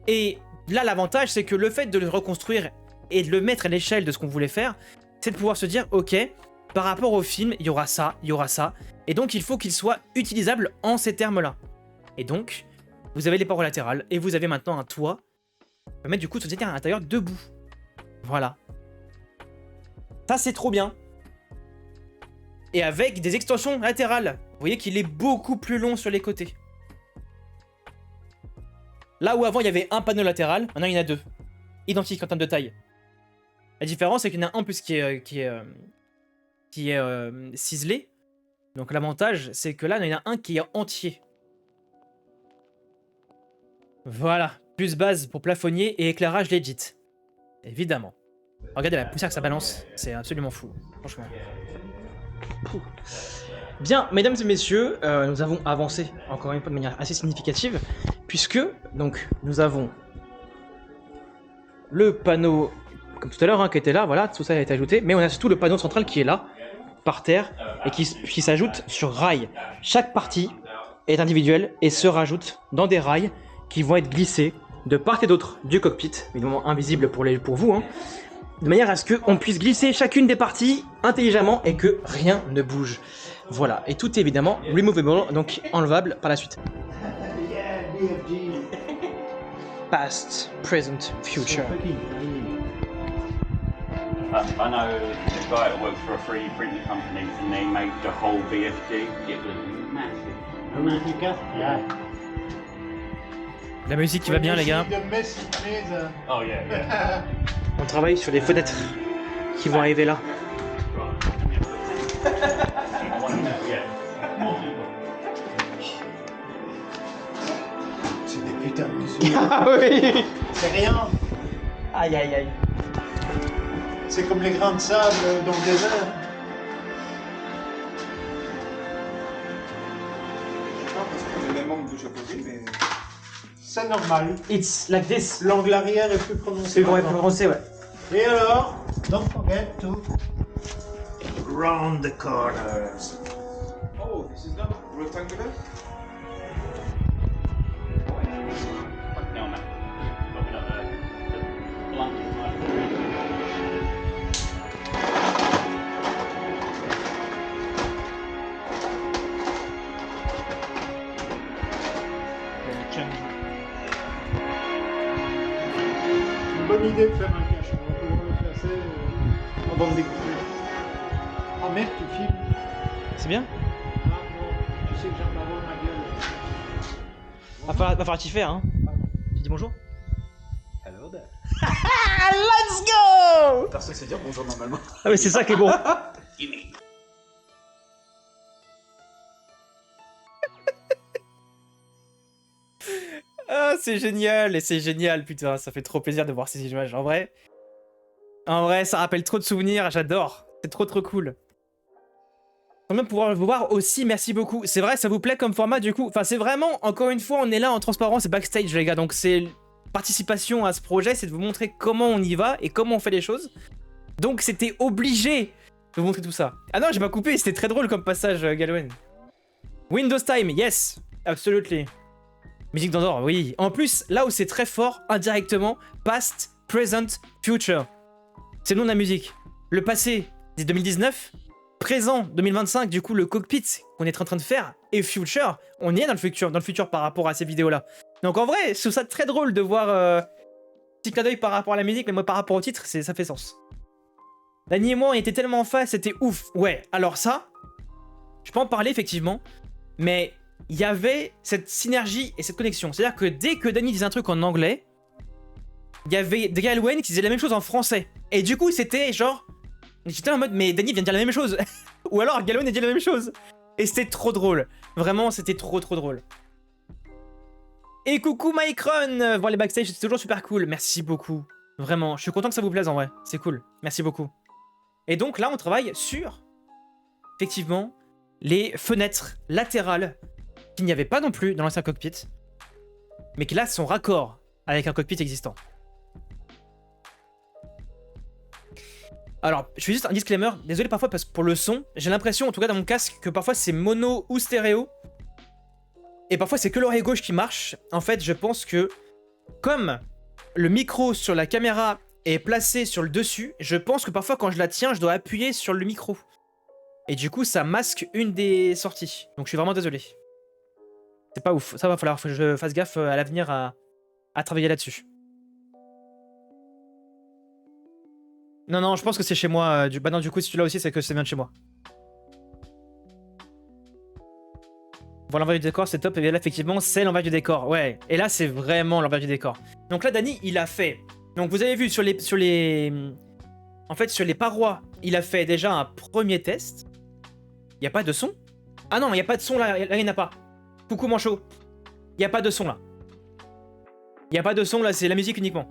Et là, l'avantage, c'est que le fait de le reconstruire et de le mettre à l'échelle de ce qu'on voulait faire, c'est de pouvoir se dire, ok, par rapport au film, il y aura ça, il y aura ça. Et donc, il faut qu'il soit utilisable en ces termes-là. Et donc, vous avez les parois latérales et vous avez maintenant un toit. On peut mettre du coup ce à l'intérieur debout. Voilà. Ça c'est trop bien. Et avec des extensions latérales. Vous voyez qu'il est beaucoup plus long sur les côtés. Là où avant il y avait un panneau latéral, maintenant il y en a deux. Identiques en termes de taille. La différence c'est qu'il y en a un plus qui est ciselé. Donc l'avantage c'est que là il y en a un qui est entier. Voilà. Plus base pour plafonnier et éclairage legit. Évidemment. Regardez la poussière que ça balance, c'est absolument fou, franchement. Bien, mesdames et messieurs, nous avons avancé encore une fois de manière assez significative, puisque donc nous avons le panneau, comme tout à l'heure, qui était là, voilà, tout ça a été ajouté, mais on a surtout le panneau central qui est là, par terre, et qui s'ajoute sur rail. Chaque partie est individuelle et se rajoute dans des rails qui vont être glissés de part et d'autre du cockpit, évidemment invisible pour vous, hein, de manière à ce qu'on puisse glisser chacune des parties intelligemment et que rien ne bouge. Voilà, et tout est évidemment removable, donc enlevable par la suite. Past, present, future. I know a guy that works for a 3D printing company and they made the whole BFG. It was massive. La musique qui va bien les gars. Oh yeah, yeah. On travaille sur les fenêtres qui vont arriver là. C'est des putains de mesures. Ah oui. C'est rien. Aïe aïe aïe. C'est comme les grains de sable dans le désert. Non, parce que les mêmes membres bougent opposés, mais. C'est normal. It's like this. L'angle arrière est plus prononcé. C'est bon, on sait, ouais. Et alors, don't forget to round the corners. Oh, this is not rectangular? No, man. Got another blunt one. C'est une bonne idée de faire un cache. On va pouvoir le placer en bande découpée. Ah merde, tu filmes. C'est bien. Ah non, tu sais que j'en ai avoir ma gueule. Va falloir t'y faire, hein. Tu dis bonjour. Hello there. Let's go. Personne sait dire bonjour normalement. Ah mais c'est ça qui est bon. Ah, c'est génial, et c'est génial, putain, ça fait trop plaisir de voir ces images, en vrai. En vrai, ça rappelle trop de souvenirs, j'adore. C'est trop cool. Quand même pouvoir vous voir aussi, merci beaucoup. C'est vrai, ça vous plaît comme format du coup? Enfin, c'est vraiment, encore une fois, on est là en transparence et backstage les gars, donc c'est participation à ce projet, c'est de vous montrer comment on y va et comment on fait les choses. Donc c'était obligé de vous montrer tout ça. Ah non, j'ai pas coupé, c'était très drôle comme passage, Galwen. Windows Time, yes, absolutely. Musique d'Andorre, oui. En plus, là où c'est très fort, indirectement, past, present, future. C'est le nom de la musique. Le passé, c'est 2019. Présent, 2025, du coup, le cockpit qu'on est en train de faire. Et future, on y est dans le futur par rapport à ces vidéos-là. Donc en vrai, je trouve ça très drôle de voir petit clin d'œil par rapport à la musique, mais moi par rapport au titre, ça fait sens. Dany et moi, on était tellement en face, c'était ouf. Ouais, alors ça, je peux en parler effectivement, mais il y avait cette synergie et cette connexion. C'est-à-dire que dès que Dany disait un truc en anglais, il y avait Galwen qui disait la même chose en français. Et du coup, c'était genre... J'étais en mode, mais Dany vient de dire la même chose. Ou alors Galwen a dit la même chose. Et c'était trop drôle. Vraiment, c'était trop drôle. Et coucou Micron, voir les backstage, c'est toujours super cool. Merci beaucoup. Vraiment, je suis content que ça vous plaise en vrai. C'est cool. Merci beaucoup. Et donc là, on travaille sur, effectivement, les fenêtres latérales qu'il n'y avait pas non plus dans l'ancien cockpit, mais qui là sont raccord avec un cockpit existant. Alors, je fais juste un disclaimer, désolé parfois parce que pour le son, j'ai l'impression, en tout cas dans mon casque, que parfois c'est mono ou stéréo, et parfois c'est que l'oreille gauche qui marche. En fait, je pense que, comme le micro sur la caméra est placé sur le dessus, je pense que parfois quand je la tiens, je dois appuyer sur le micro. Et du coup, ça masque une des sorties. Donc je suis vraiment désolé. C'est pas ouf. Ça va falloir que je fasse gaffe à l'avenir à travailler là-dessus. Non, je pense que c'est chez moi. Bah non, du coup, si tu l'as aussi, c'est que c'est bien de chez moi. Voilà l'envers du décor, c'est top. Et bien là, effectivement, c'est l'envers du décor. Ouais. Et là, c'est vraiment l'envers du décor. Donc là, Dany, il a fait... Donc vous avez vu sur les... En fait, sur les parois, il a fait déjà un premier test. Il n'y a pas de son? Ah non, il n'y a pas de son là. Là, il n'y en a pas. Coucou Manchot. Il n'y a pas de son là. Il n'y a pas de son là, c'est la musique uniquement.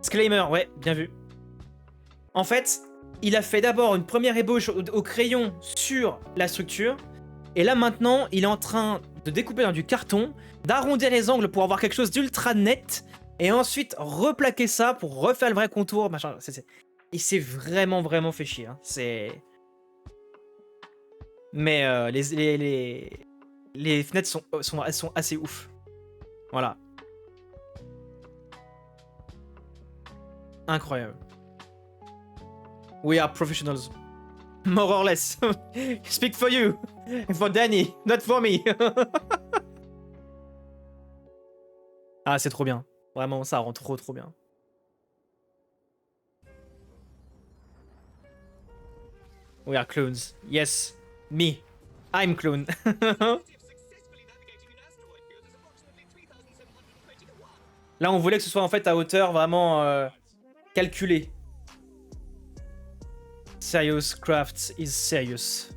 Disclaimer, ouais, bien vu. En fait, il a fait d'abord une première ébauche au crayon sur la structure. Et là maintenant, il est en train de découper dans du carton, d'arrondir les angles pour avoir quelque chose d'ultra net. Et ensuite replaquer ça pour refaire le vrai contour, machin. Il s'est vraiment fait chier. Hein. C'est... Mais les fenêtres sont assez ouf. Voilà. Incroyable. We are professionals. More or less. Speak for you. For Dany, not for me. Ah, c'est trop bien. Vraiment, ça rend trop bien. We are clones. Yes. Me. I'm clone. Là, on voulait que ce soit en fait à hauteur vraiment calculée. Serious Crafts is serious.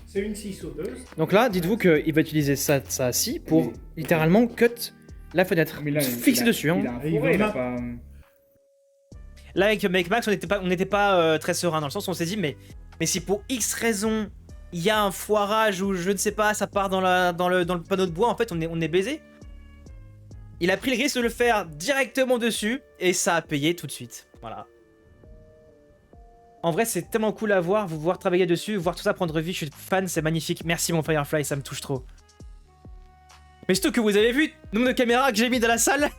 C'est une scie sauteuse. Donc là, dites-vous qu'il va utiliser ça ci pour littéralement cut la fenêtre. Mais là, Fixer dessus. Hein. Il a pas... Là, avec Max, on n'était pas très serein dans le sens où on s'est dit, mais si pour X raison, il y a un foirage ou je ne sais pas, ça part dans le panneau de bois, en fait, on est baisé. Il a pris le risque de le faire directement dessus et ça a payé tout de suite. Voilà. En vrai, c'est tellement cool à voir, vous voir travailler dessus, voir tout ça prendre vie. Je suis fan, c'est magnifique. Merci mon Firefly, ça me touche trop. Mais surtout que vous avez vu le nombre de caméras que j'ai mis dans la salle.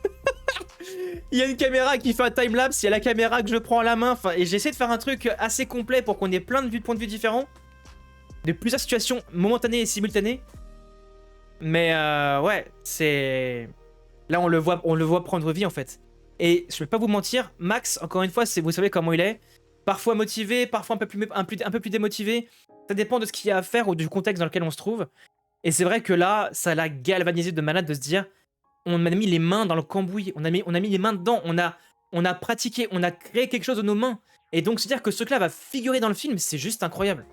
Il y a une caméra qui fait un timelapse, il y a la caméra que je prends à la main. Enfin, et j'essaie de faire un truc assez complet pour qu'on ait plein de points de vue différents. De plusieurs situations momentanées et simultanées. Mais ouais, c'est... Là, on le voit prendre vie en fait. Et je vais pas vous mentir, Max, encore une fois, vous savez comment il est. Parfois motivé, parfois un peu plus démotivé. Ça dépend de ce qu'il y a à faire ou du contexte dans lequel on se trouve. Et c'est vrai que là, ça l'a galvanisé de malade de se dire, on a mis les mains dans le cambouis, on a mis les mains dedans, on a pratiqué, on a créé quelque chose de nos mains. Et donc se dire que ce truc-là va figurer dans le film, c'est juste incroyable.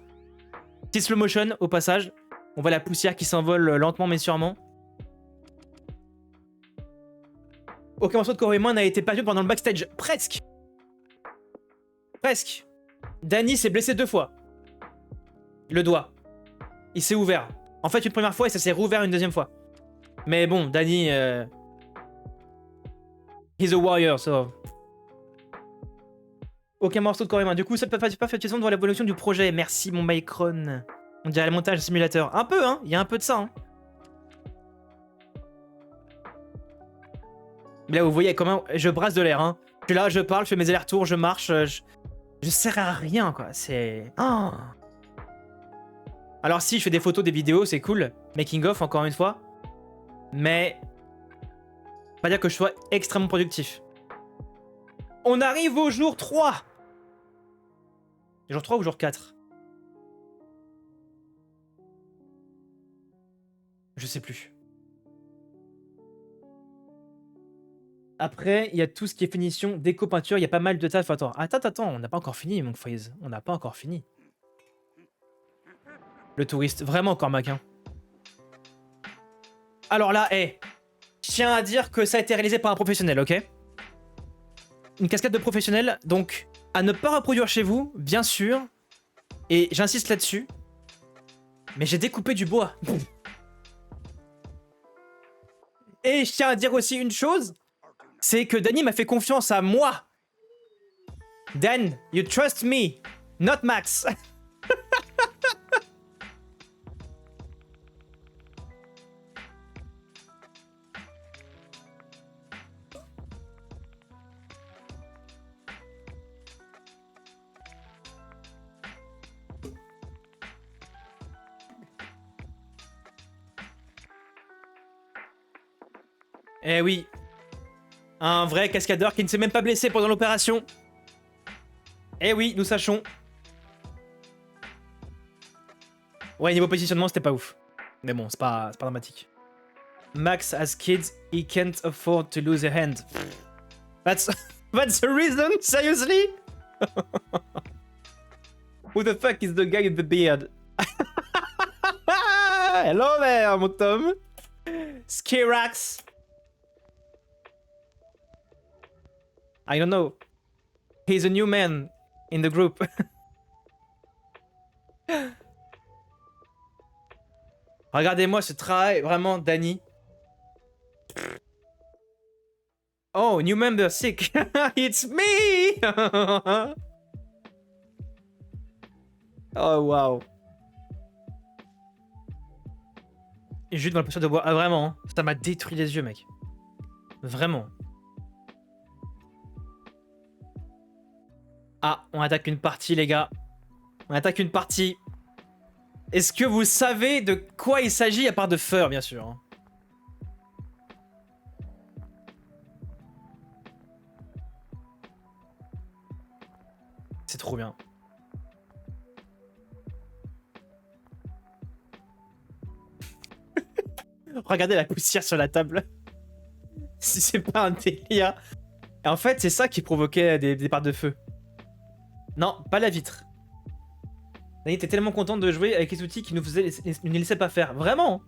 Petit slow motion au passage. On voit la poussière qui s'envole lentement mais sûrement. Aucun morceau de Corey n'a été perdu pendant le backstage. Presque. Presque. Danny s'est blessé 2 fois. Le doigt. Il s'est ouvert. En fait, une première fois et ça s'est rouvert une deuxième fois. Mais bon, Danny... He's a warrior, so... Aucun morceau de Corey. Du coup, ça peut pas faire de devant l'évolution du projet. Merci, mon Micron. On dirait le montage simulateur. Un peu, hein. Il y a un peu de ça, hein. Mais là, vous voyez comment je brasse de l'air, hein. Je suis là, je parle, je fais mes allers-retours, je marche, je sers à rien, quoi. C'est... Oh. Alors si, je fais des photos, des vidéos, c'est cool. Making of, encore une fois. Mais... pas dire que je sois extrêmement productif. On arrive au jour 3. Jour 3 ou jour 4? Je sais plus. Après, il y a tout ce qui est finition, déco, peinture, il y a pas mal de taf. Attends, on n'a pas encore fini, mon Faiz. On n'a pas encore fini. Le touriste, vraiment encore Mac, Alors là, je tiens à dire que ça a été réalisé par un professionnel, ok? Une cascade de professionnels, donc à ne pas reproduire chez vous, bien sûr. Et j'insiste là-dessus. Mais j'ai découpé du bois. Et je tiens à dire aussi une chose. C'est que Danny m'a fait confiance à moi. Dan, you trust me, not Max. Eh oui. Un vrai cascadeur qui ne s'est même pas blessé pendant l'opération. Eh oui, nous sachons. Ouais, niveau positionnement, c'était pas ouf. Mais bon, c'est pas dramatique. Max has kids, he can't afford to lose a hand. That's the reason? Seriously? Who the fuck is the guy with the beard? Hello there, mon Tom. Skirax. I don't know. He's a new man in the group. Regardez-moi ce travail, vraiment, Danny. Oh, new member sick. It's me. Oh, wow. Et juste dans la posture de bois. Ah, vraiment, hein. Ça m'a détruit les yeux, mec. Vraiment. Ah, on attaque une partie, les gars. On attaque une partie. Est-ce que vous savez de quoi il s'agit à part de Fur, bien sûr, hein. C'est trop bien. Regardez la poussière sur la table. Si c'est pas un délire. Et en fait, c'est ça qui provoquait des parts de feu. Non, pas la vitre. Dani était tellement contente de jouer avec les outils qui nous laissaient pas faire. Vraiment.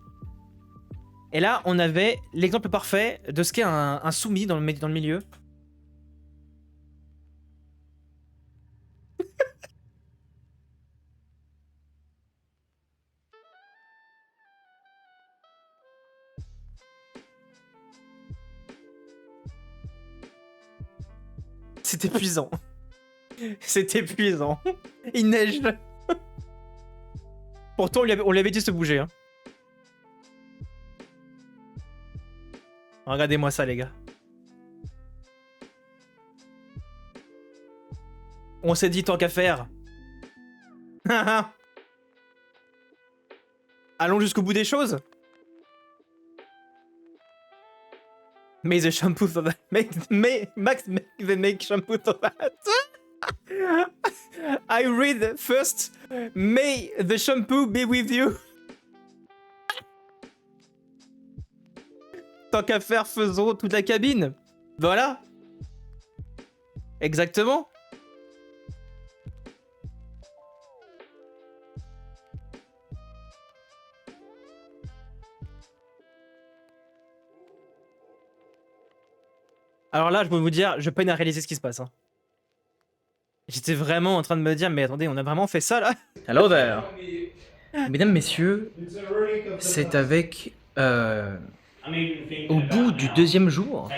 Et là, on avait l'exemple parfait de ce qu'est un soumis dans le milieu. C'est épuisant. C'est épuisant. Il neige. Pourtant, on lui avait dit de se bouger. Hein. Regardez-moi ça, les gars. On s'est dit tant qu'à faire. Allons jusqu'au bout des choses. May the shampoo for that. Max make the make shampoo for that. I read first. May the shampoo be with you. Tant qu'à faire, faisons toute la cabine. Voilà. Exactement. Alors là, je peux vous dire, je peine à réaliser ce qui se passe. Hein. J'étais vraiment en train de me dire, mais attendez, on a vraiment fait ça là? Hello there. Mesdames, messieurs, c'est avec... au bout du deuxième jour,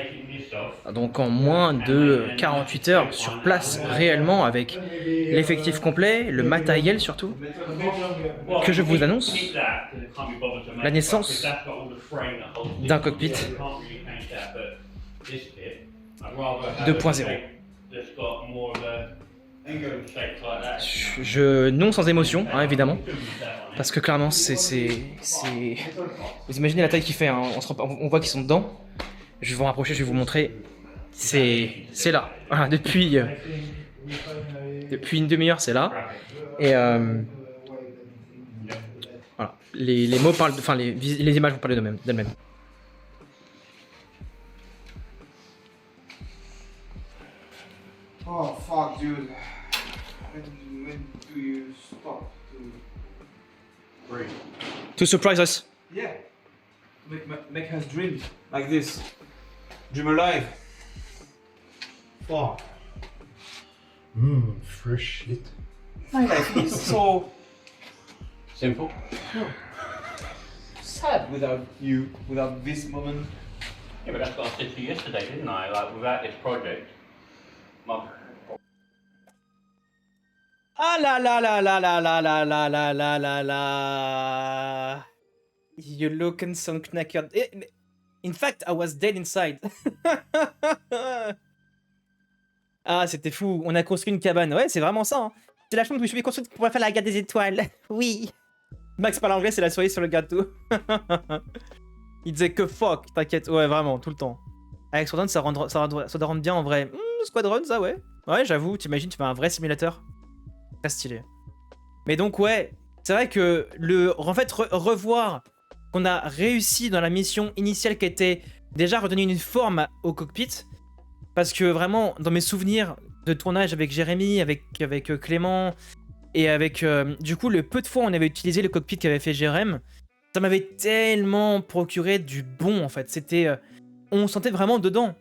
donc en moins de 48 heures sur place réellement avec l'effectif complet, le matériel surtout, que je vous annonce la naissance d'un cockpit 2.0. Non sans émotion, hein, évidemment, parce que clairement c'est... Vous imaginez la taille qu'il fait, hein, on voit qu'ils sont dedans. Je vais vous rapprocher, je vais vous montrer. C'est là, voilà, depuis une demi-heure c'est là. Et voilà, les mots parlent, enfin les images vont parler d'elles-mêmes. Oh fuck, dude. When do you stop to breathe? To surprise us. Yeah. Make us dream like this. Dream alive. Fuck. Fresh shit. My life is so Simple. sad without you, without this moment. Yeah, but that's what I said to you yesterday, didn't I? Like, without this project, my... Ah là là là là là là là là là là là là. You looking so knackered. In fact, I was dead inside. Ah, c'était fou. On a construit une cabane. Ouais, c'est vraiment ça. Hein. C'est la chambre où je vais construire pour pouvoir faire la guerre des étoiles. Oui. Max parle anglais, c'est la soirée sur le gâteau. Il disait que fuck, t'inquiète. Ouais, vraiment, tout le temps. Avec Squadron, ça doit rendre bien en vrai. Squadron, ça, ouais. Ouais, j'avoue, t'imagines, tu fais un vrai simulateur. Très stylé. Mais donc, ouais, c'est vrai que en fait, revoir qu'on a réussi dans la mission initiale qui était déjà redonner une forme au cockpit. Parce que vraiment, dans mes souvenirs de tournage avec Jérémy, avec Clément, et avec, du coup, le peu de fois où on avait utilisé le cockpit qu'avait fait Jérém, ça m'avait tellement procuré du bon, en fait. C'était... on sentait vraiment dedans.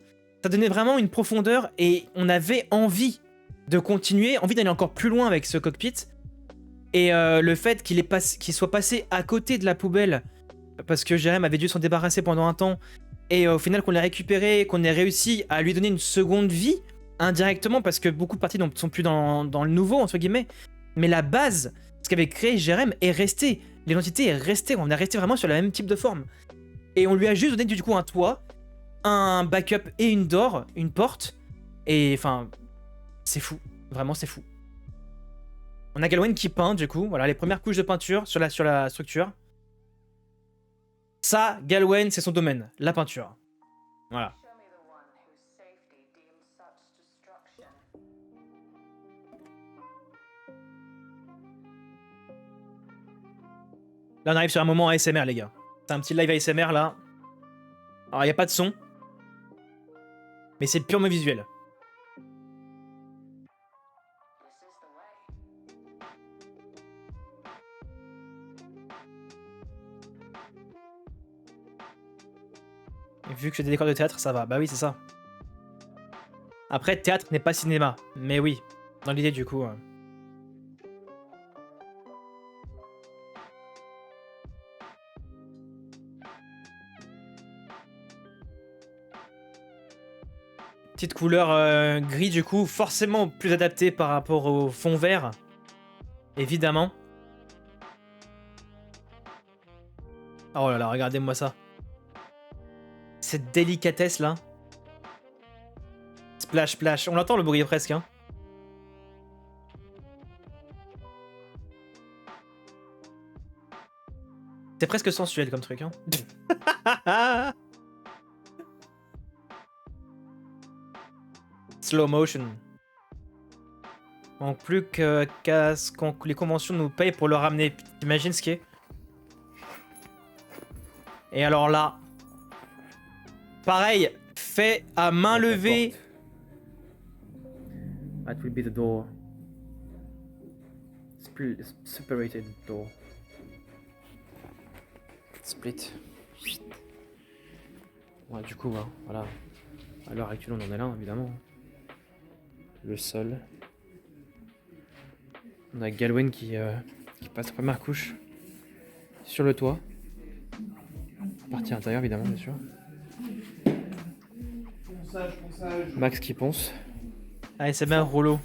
Ça donnait vraiment une profondeur et on avait envie de continuer, envie d'aller encore plus loin avec ce cockpit. Et le fait qu'il soit passé à côté de la poubelle, parce que Jérém avait dû s'en débarrasser pendant un temps, et au final qu'on l'ait récupéré, qu'on ait réussi à lui donner une seconde vie, indirectement, parce que beaucoup de parties ne sont plus dans le nouveau, entre guillemets. Mais la base, ce qu'avait créé Jérém, est restée. L'identité est restée, on est resté vraiment sur le même type de forme. Et on lui a juste donné du coup un toit, un backup et une door, une porte. Et enfin, c'est fou. Vraiment, c'est fou. On a Galwen qui peint, du coup. Voilà, les premières couches de peinture sur la structure. Ça, Galwen, c'est son domaine. La peinture. Voilà. Là, on arrive sur un moment ASMR, les gars. C'est un petit live ASMR, là. Alors, il n'y a pas de son. Mais c'est purement visuel. Et vu que c'est des décors de théâtre, ça va. Bah oui, c'est ça. Après, théâtre n'est pas cinéma. Mais oui, dans l'idée, du coup... Petite couleur gris du coup, forcément plus adaptée par rapport au fond vert. Évidemment. Oh là là, regardez-moi ça. Cette délicatesse là. Splash, splash. On l'entend le bruit presque, hein. C'est presque sensuel comme truc, hein. Slow motion. Donc plus qu'à ce que les conventions nous payent pour le ramener. T'imagines ce qui est? Et alors là, pareil, fait à main levée. That will be the door. Separated door. Split. Ouais, du coup, voilà. À l'heure actuelle, on en est là, évidemment. Le sol. On a Galwen qui passe la première couche sur le toit. Partie intérieure, évidemment, bien sûr. Ponçage. Max qui ponce. Allez, c'est bien, rouleau.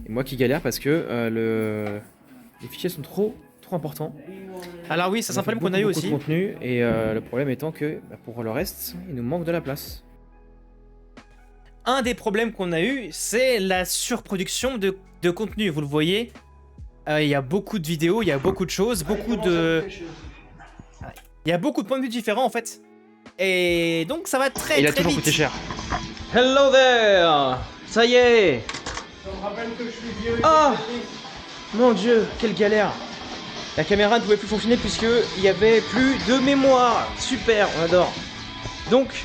Et moi qui galère parce que les fichiers sont trop importants. Alors oui, ça c'est un problème qu'on a eu aussi. De contenu, et le problème étant que pour le reste, il nous manque de la place. Un des problèmes qu'on a eu, c'est la surproduction de contenu. Vous le voyez, il y a beaucoup de vidéos, il y a beaucoup de choses, il y a beaucoup de points de vue différents en fait. Et donc ça va très vite. Il a toujours coûté cher. Hello there. Ça y est. Ça me rappelle que je suis vieux. Oh mon dieu, quelle galère. La caméra ne pouvait plus fonctionner puisqu'il y avait plus de mémoire. Super, on adore. Donc,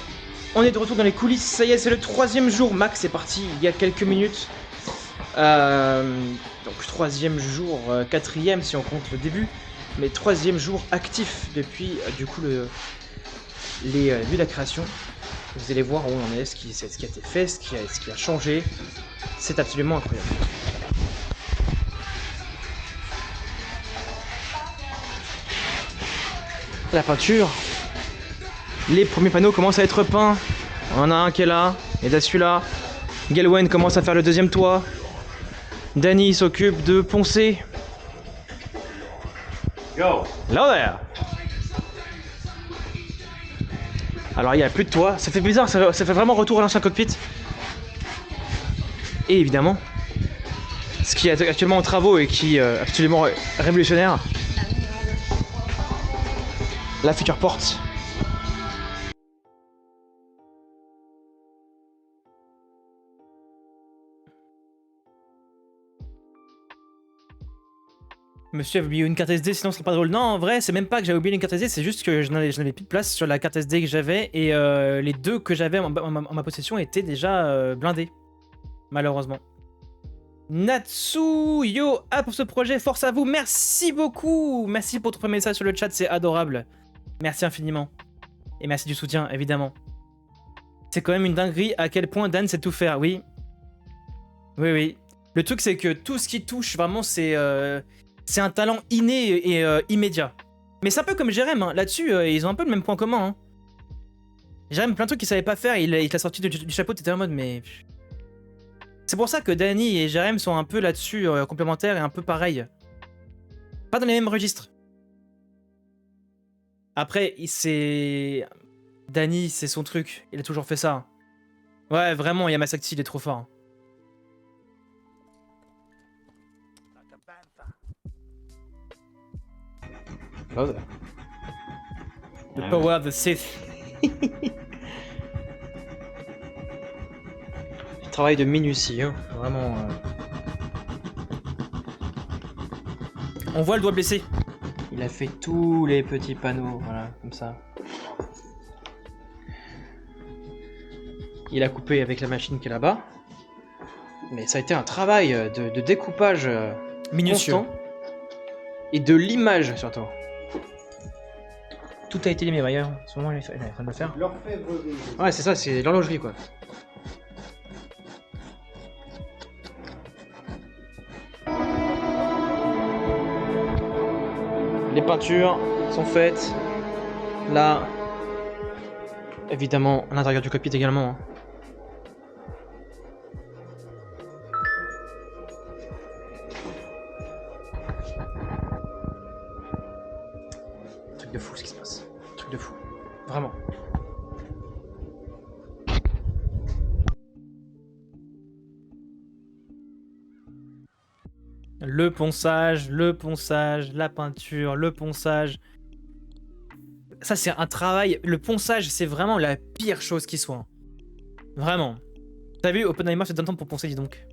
on est de retour dans les coulisses. Ça y est, c'est le 3e jour. Max est parti il y a quelques minutes. Donc 3e jour, 4e si on compte le début. Mais 3e jour actif depuis du coup le début de la création. Vous allez voir où on en est, ce qui a été fait, ce qui a changé. C'est absolument incroyable. La peinture. Les premiers panneaux commencent à être peints. On en a un qui est là, et là celui-là. Galwen commence à faire le 2e toit. Danny s'occupe de poncer. Yo. Là there. Alors il n'y a plus de toit, ça fait bizarre, ça fait vraiment retour à l'ancien cockpit. Et évidemment, ce qui est actuellement en travaux et qui est absolument révolutionnaire, la future porte. Monsieur avait oublié une carte SD, sinon ce serait pas drôle. Non, en vrai, c'est même pas que j'avais oublié une carte SD, c'est juste que je n'avais plus de place sur la carte SD que j'avais et les deux que j'avais en ma possession étaient déjà blindés, malheureusement. Natsu, yo, pour ce projet, force à vous, merci beaucoup. Merci pour ton premier message sur le chat, c'est adorable. Merci infiniment. Et merci du soutien, évidemment. C'est quand même une dinguerie à quel point Dan sait tout faire, oui. Oui, oui. Le truc, c'est que tout ce qui touche, vraiment, c'est un talent inné et immédiat. Mais c'est un peu comme Jérém, hein. Là-dessus, ils ont un peu le même point commun. Hein. Jérém, plein de trucs qu'il savait pas faire, il l'a sorti du chapeau, t'étais en mode, mais... C'est pour ça que Danny et Jérém sont un peu là-dessus complémentaires et un peu pareils. Pas dans les mêmes registres. Après, c'est... Danny, c'est son truc, il a toujours fait ça. Ouais, vraiment, Yamasaki, il est trop fort. Oh. The power of the Sith. Travail de minutie, hein. Vraiment. On voit le doigt blessé. Il a fait tous les petits panneaux, voilà, comme ça. Il a coupé avec la machine qui est là-bas. Mais ça a été un travail de découpage minutieux. Constant. Et de l'image surtout. Tout a été limé, d'ailleurs. En ce moment, il est en train de le faire. L'orfèvrerie. Ouais, c'est ça, c'est l'horlogerie, quoi. Les peintures sont faites. Là, évidemment à l'intérieur du cockpit également. Hein. Truc de fou ce qui se passe. Truc de fou. Vraiment. Le ponçage, la peinture, le ponçage. Ça, c'est un travail. Le ponçage, c'est vraiment la pire chose qui soit. Vraiment. T'as vu, Oppenheimer, c'est d'un temps pour poncer, dis donc.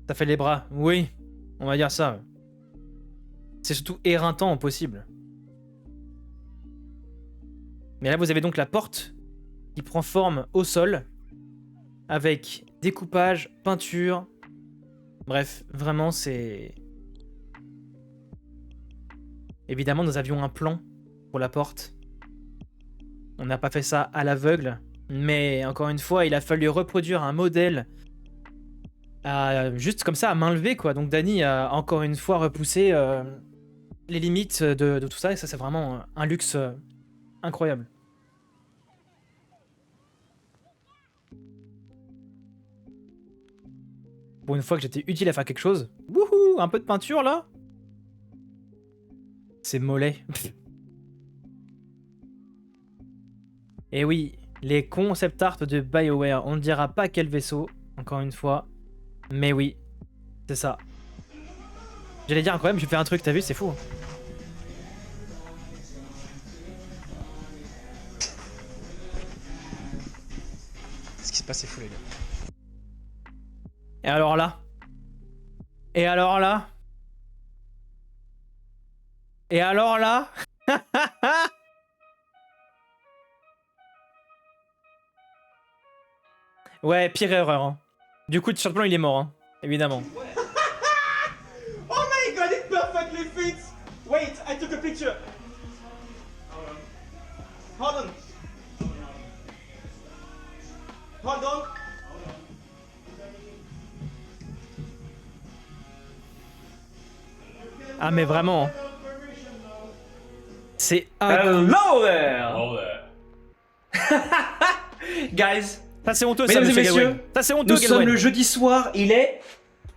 Ça fait les bras. Oui, on va dire ça. C'est surtout éreintant au possible. Mais là, vous avez donc la porte qui prend forme au sol. Avec découpage, peinture. Bref, vraiment, c'est... Évidemment, nous avions un plan pour la porte. On n'a pas fait ça à l'aveugle. Mais encore une fois, il a fallu reproduire un modèle juste comme ça, à main levée, quoi. Donc Dany a encore une fois repoussé les limites de tout ça. Et ça, c'est vraiment un luxe incroyable. Pour une fois que j'étais utile à faire quelque chose. Wouhou, un peu de peinture là. C'est mollet. Et oui, les concept art de BioWare. On ne dira pas quel vaisseau, encore une fois. Mais oui, c'est ça. J'allais dire incroyable, je vais faire un truc, t'as vu, c'est fou. Hein. Ce qui se passe, c'est fou, les gars. Et alors là? Et alors là? Et alors là? Ouais, pire erreur. Hein. Du coup, sur le plan, il est mort, hein, évidemment. Oh my god, it perfectly fits! Wait, I took a picture. Hold on. Hold on. Ah, mais vraiment. C'est Hello there! Oh there. Guys, Ça, c'est honteux, mesdames ça, et monsieur messieurs, Gawain. Ça, c'est honteux, nous sommes Gawain. le jeudi soir, il est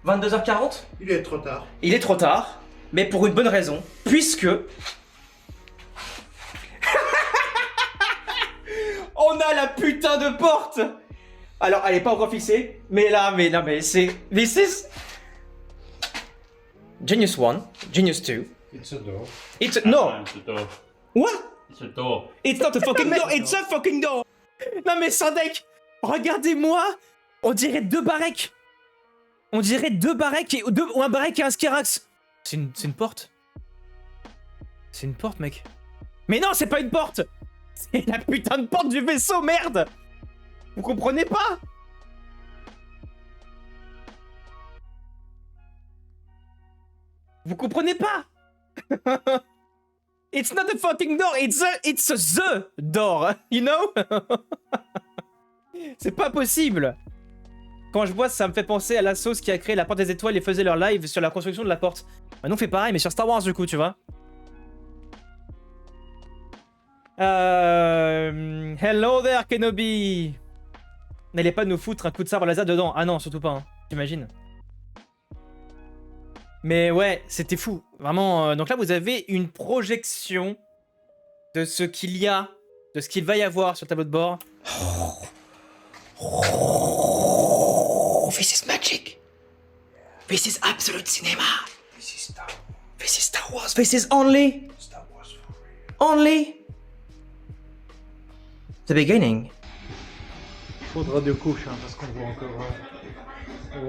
22h40. Il est trop tard. Il est trop tard, mais pour une bonne raison, puisque... On a la putain de porte. Alors, elle est pas encore fixée, mais là, mais c'est... This is... Genius 1, Genius 2. It's a door. It's... No! It's a door. What? It's a door. It's not a fucking door, it's a fucking door! Non mais Sandek, regardez-moi! On dirait deux barrecs! On dirait deux barrecs ou un barrec et un Skirax! C'est une porte. C'est une porte, mec. Mais non, c'est pas une porte! C'est la putain de porte du vaisseau, merde! Vous comprenez pas? Vous comprenez pas? It's not a fucking door, it's the door, you know? C'est pas possible! Quand je vois ça me fait penser à la sauce qui a créé la Porte des Étoiles et faisait leur live sur la construction de la porte. Bah nous on fait pareil, mais sur Star Wars du coup, tu vois. Hello there, Kenobi! N'allez pas nous foutre un coup de sabre laser dedans. Ah non, surtout pas, hein. T'imagines? Mais ouais, c'était fou. Vraiment, donc là, vous avez une projection de ce qu'il y a, de ce qu'il va y avoir sur le tableau de bord. This is magic. This is absolute cinema. This is Star Wars. This is Star Wars. This is only... Star Wars for real. Only... The beginning. Faudra de couche, hein, parce qu'on voit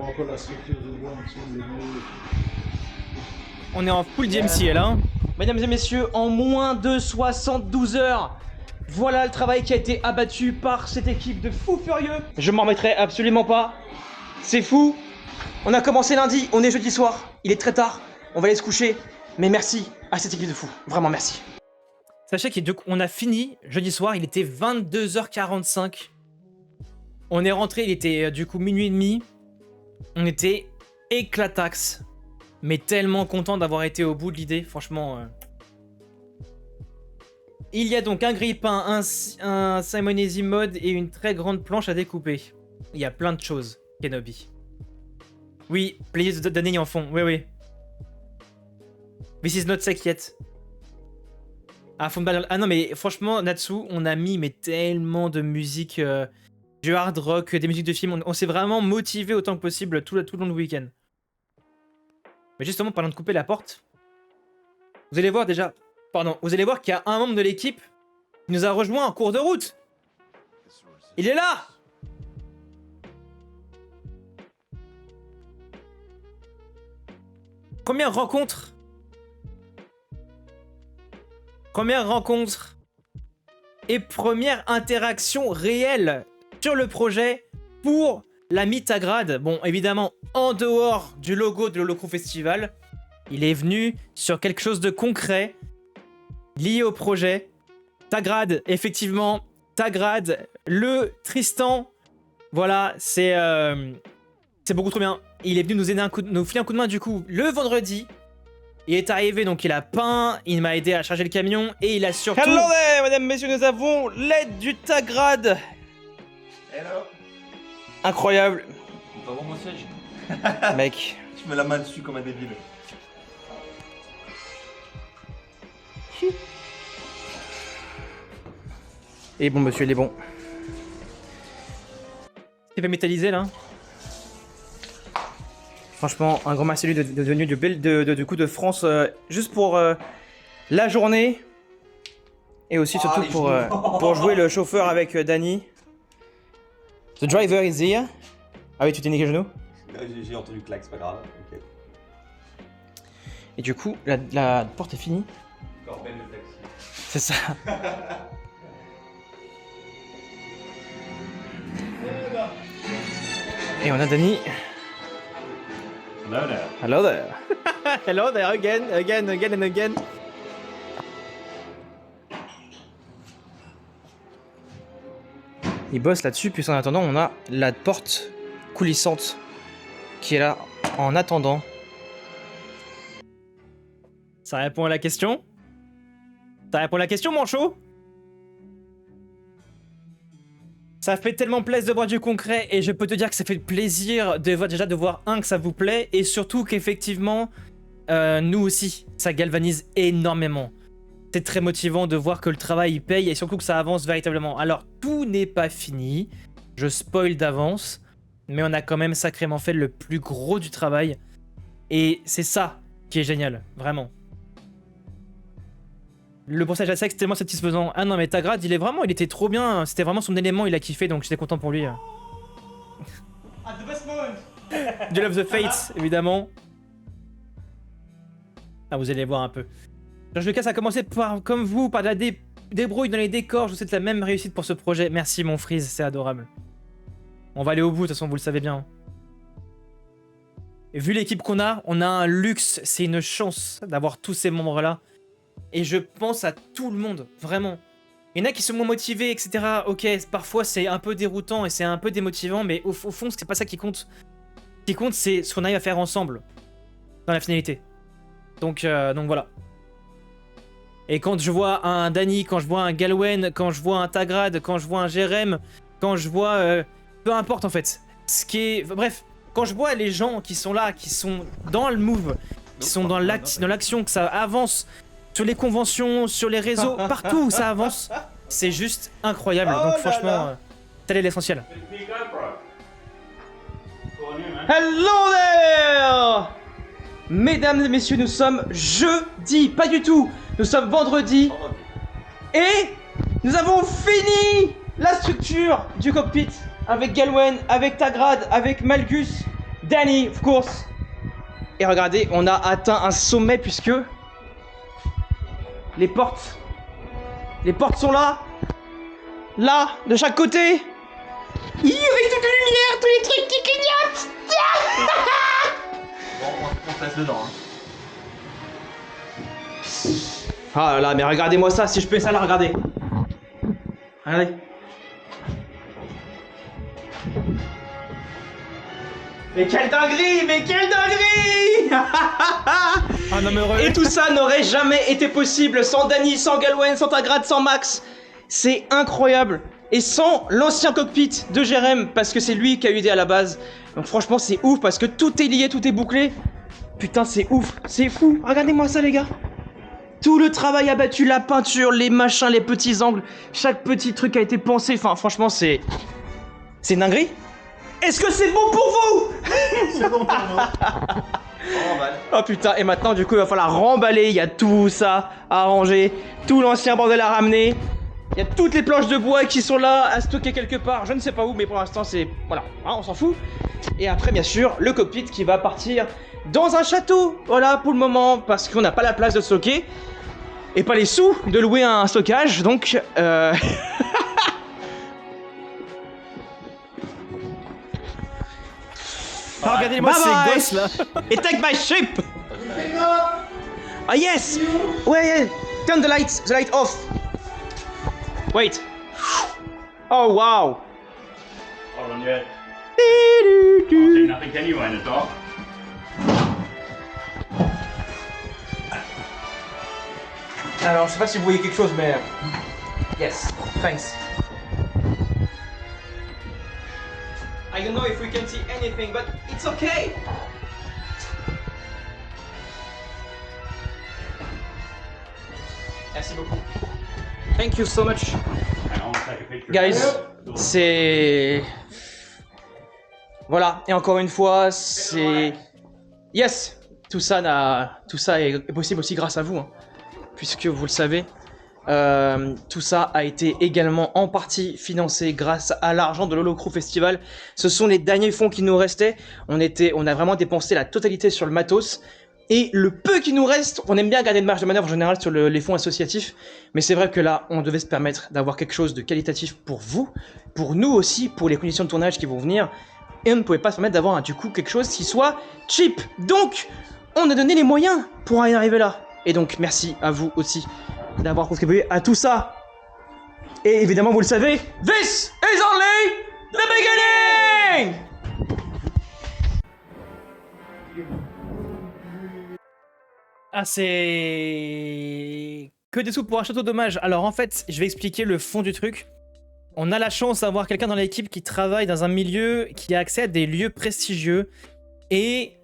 encore la structure du bois en dessous des murs. On est en full DMC là. Hein. Mesdames et messieurs, en moins de 72 heures, voilà le travail qui a été abattu par cette équipe de fous furieux. Je m'en remettrai absolument pas. C'est fou. On a commencé lundi, on est jeudi soir. Il est très tard, on va aller se coucher. Mais merci à cette équipe de fous. Vraiment merci. Sachez qu'on a fini jeudi soir, il était 22h45. On est rentré, il était du coup minuit et demi. On était éclatax. Mais tellement content d'avoir été au bout de l'idée, franchement. Il y a donc un grille-pain, un Simonetti mode et une très grande planche à découper. Il y a plein de choses, Kenobi. Oui, plaisir d'années en fond, oui. This is not sick yet. Ah, non mais franchement, Natsu, on a mis mais tellement de musique, du hard rock, des musiques de films. On s'est vraiment motivé autant que possible tout le long du week-end. Mais justement, parlant de couper la porte, vous allez voir déjà... Pardon, vous allez voir qu'il y a un membre de l'équipe qui nous a rejoint en cours de route. Il est là! Première rencontre et première interaction réelle sur le projet pour la Mitagrade. Bon, évidemment, en dehors du logo de l'Holocron Festival, il est venu sur quelque chose de concret lié au projet. Tagrade, effectivement, Tagrade, le Tristan, voilà, c'est beaucoup trop bien. Il est venu nous aider nous filer un coup de main du coup le vendredi. Il est arrivé, donc il a peint, il m'a aidé à charger le camion et il a surtout... Hello there, mesdames, messieurs, nous avons l'aide du Tagrade. Hello. Incroyable. On va voir mon siège. Mec. Je mets la main dessus comme un débile. Et bon, monsieur, il est bon. C'est pas métallisé là. Franchement, un grand merci à lui de venir du coup de France juste pour la journée. Et aussi surtout pour jouer le chauffeur avec Danny. The driver is here. Ah oui, tu t'es niqué le genou? J'ai entendu claque, c'est pas grave. Okay. Et du coup, la porte est finie. Encore belle le taxi. C'est ça. Et on a Danny. Hello there. Hello there. Hello there again and again. Il bosse là-dessus, puis en attendant, on a la porte coulissante qui est là en attendant. Ça répond à la question? Ça répond à la question, Manchot? Ça fait tellement plaisir de voir du concret et je peux te dire que ça fait plaisir de voir déjà de voir que ça vous plaît et surtout qu'effectivement nous aussi ça galvanise énormément. C'est très motivant de voir que le travail il paye et surtout que ça avance véritablement. Alors tout n'est pas fini, je spoil d'avance, mais on a quand même sacrément fait le plus gros du travail et c'est ça qui est génial, vraiment. Le brossage à sec, c'est tellement satisfaisant. Ah non, mais Tagrade, il était trop bien. C'était vraiment son élément, il a kiffé, donc j'étais content pour lui. At the best moment. Du Love the Fates, évidemment. Ah, vous allez voir un peu. George Lucas a commencé comme vous, par de la débrouille dans les décors. Je vous souhaite la même réussite pour ce projet. Merci, mon Freeze, c'est adorable. On va aller au bout, de toute façon, vous le savez bien. Et vu l'équipe qu'on a, on a un luxe. C'est une chance d'avoir tous ces membres-là. Et je pense à tout le monde, vraiment. Il y en a qui sont moins motivés, etc. Ok, parfois c'est un peu déroutant et c'est un peu démotivant, mais au fond, c'est pas ça qui compte. Ce qui compte, c'est ce qu'on arrive à faire ensemble, dans la finalité. Donc voilà. Et quand je vois un Danny, quand je vois un Galwen, quand je vois un Tagrade, quand je vois un Jérém, quand je vois... peu importe en fait. Ce qui est... Bref, quand je vois les gens qui sont là, qui sont dans le move, qui sont dans l'action, que ça avance... Sur les conventions, sur les réseaux, partout où ça avance, c'est juste incroyable. Donc franchement, tel est l'essentiel. Hello there! Mesdames et messieurs, nous sommes jeudi, pas du tout. Nous sommes vendredi. Et nous avons fini la structure du cockpit avec Galwen, avec Tagrade, avec Malgus, Danny, of course. Et regardez, on a atteint un sommet puisque... Les portes sont là, de chaque côté. Avec toute la lumière, tous les trucs qui clignotent. Bon, on se passe dedans. Ah là là, mais regardez-moi ça, si je peux ça là, regardez. Regardez. Mais quelle dinguerie! Mais quelle dinguerie! Un homme heureux. Et tout ça n'aurait jamais été possible sans Dany, sans Galwen, sans Tagrad, sans Max. C'est incroyable. Et sans l'ancien cockpit de Jérém, parce que c'est lui qui a eu l'idée à la base. Donc franchement, c'est ouf, parce que tout est lié, tout est bouclé. Putain, c'est ouf, c'est fou. Regardez-moi ça, les gars. Tout le travail abattu, la peinture, les machins, les petits angles, chaque petit truc a été pensé. Enfin, franchement, c'est une dinguerie. Est-ce que c'est bon pour vous? C'est bon pour nous. Oh putain, et maintenant du coup il va falloir remballer, il y a tout ça à ranger, tout l'ancien bordel à ramener, il y a toutes les planches de bois qui sont là à stocker quelque part, je ne sais pas où, mais pour l'instant c'est... voilà, hein, on s'en fout. Et après bien sûr, le cockpit qui va partir dans un château, voilà pour le moment, parce qu'on n'a pas la place de stocker, et pas les sous de louer un stockage, donc Ah, regardez-moi Bye ces bye. gosses là. Et take my ship! Ah yes! Ouais, turn the light off. Wait. Oh wow! Hold on, yeah. I see nothing anyway in the dark. Alors, je sais pas si vous voyez quelque chose, mais... Yes, thanks. I don't know if we can see anything, but it's okay! Merci beaucoup. Thank you so much. Hang on, I'll take a picture. Guys, c'est... Voilà, et encore une fois, c'est... Yes! Tout ça est possible aussi grâce à vous, hein. Puisque vous le savez, tout ça a été également en partie financé grâce à l'argent de l'Holocrew Festival. Ce sont les derniers fonds qui nous restaient. On a vraiment dépensé la totalité sur le matos. Et le peu qui nous reste, on aime bien garder une marge de manœuvre en général sur les fonds associatifs. Mais c'est vrai que là, on devait se permettre d'avoir quelque chose de qualitatif pour vous, pour nous aussi, pour les conditions de tournage qui vont venir. Et on ne pouvait pas se permettre d'avoir du coup quelque chose qui soit cheap. Donc, on a donné les moyens pour y arriver là. Et donc, merci à vous aussi d'avoir contribué à tout ça. Et évidemment, vous le savez, this is only the beginning! Ah, c'est... Que des sous pour un château d'hommage. Alors en fait, je vais expliquer le fond du truc. On a la chance d'avoir quelqu'un dans l'équipe qui travaille dans un milieu qui a accès à des lieux prestigieux. Et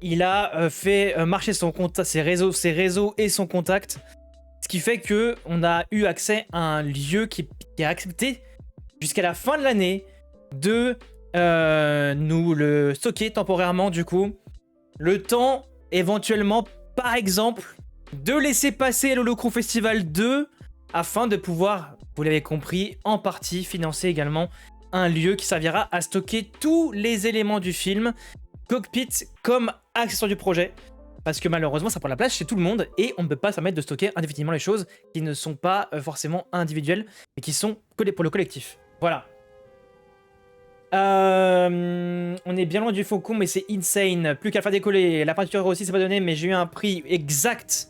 il a fait marcher ses réseaux et son contact. Ce qui fait que on a eu accès à un lieu qui a accepté jusqu'à la fin de l'année de nous le stocker temporairement du coup. Le temps éventuellement, par exemple, de laisser passer l'Holocrew Festival 2 afin de pouvoir, vous l'avez compris, en partie financer également un lieu qui servira à stocker tous les éléments du film, cockpit comme accessoire du projet. Parce que malheureusement, ça prend la place chez tout le monde et on ne peut pas se permettre de stocker indéfiniment les choses qui ne sont pas forcément individuelles mais qui sont que pour le collectif. Voilà. On est bien loin du faucon, mais c'est insane. Plus qu'à faire décoller. La peinture aussi, c'est pas donné, mais j'ai eu un prix exact.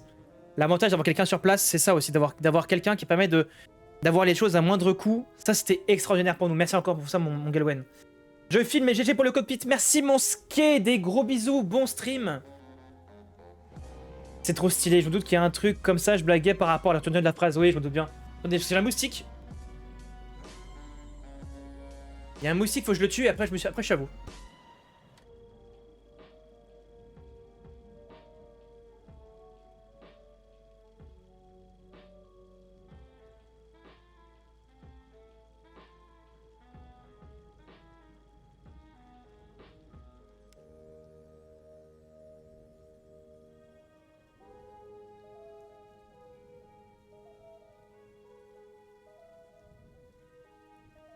L'avantage d'avoir quelqu'un sur place, c'est ça aussi, d'avoir quelqu'un qui permet d'avoir les choses à moindre coût. Ça, c'était extraordinaire pour nous. Merci encore pour ça, mon Galwen. Je filme et GG pour le cockpit. Merci, mon ské. Des gros bisous. Bon stream. C'est trop stylé. Je me doute qu'il y a un truc comme ça. Je blaguais par rapport à la tenue de la phrase. Oui, je me doute bien. Attendez, c'est la moustique. Il y a un moustique, faut que je le tue et après je suis à vous.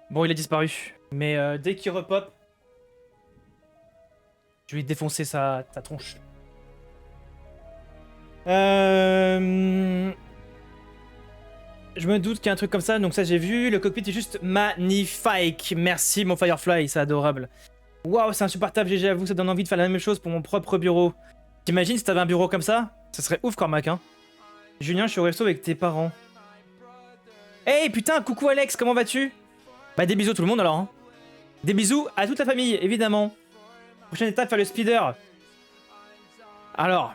Bon, il a disparu. Mais dès qu'il repop, je vais défoncer sa tronche. Je me doute qu'il y a un truc comme ça, donc ça j'ai vu. Le cockpit est juste magnifique. Merci mon Firefly, c'est adorable. Waouh, c'est insupportable, GG à vous, ça donne envie de faire la même chose pour mon propre bureau. T'imagines si t'avais un bureau comme ça? Ça serait ouf, Cormac, hein. Julien, je suis au resto avec tes parents. Hey, putain, coucou Alex, comment vas-tu? Bah des bisous tout le monde alors, hein. Des bisous à toute la famille, évidemment. Prochaine étape, faire le speeder. Alors,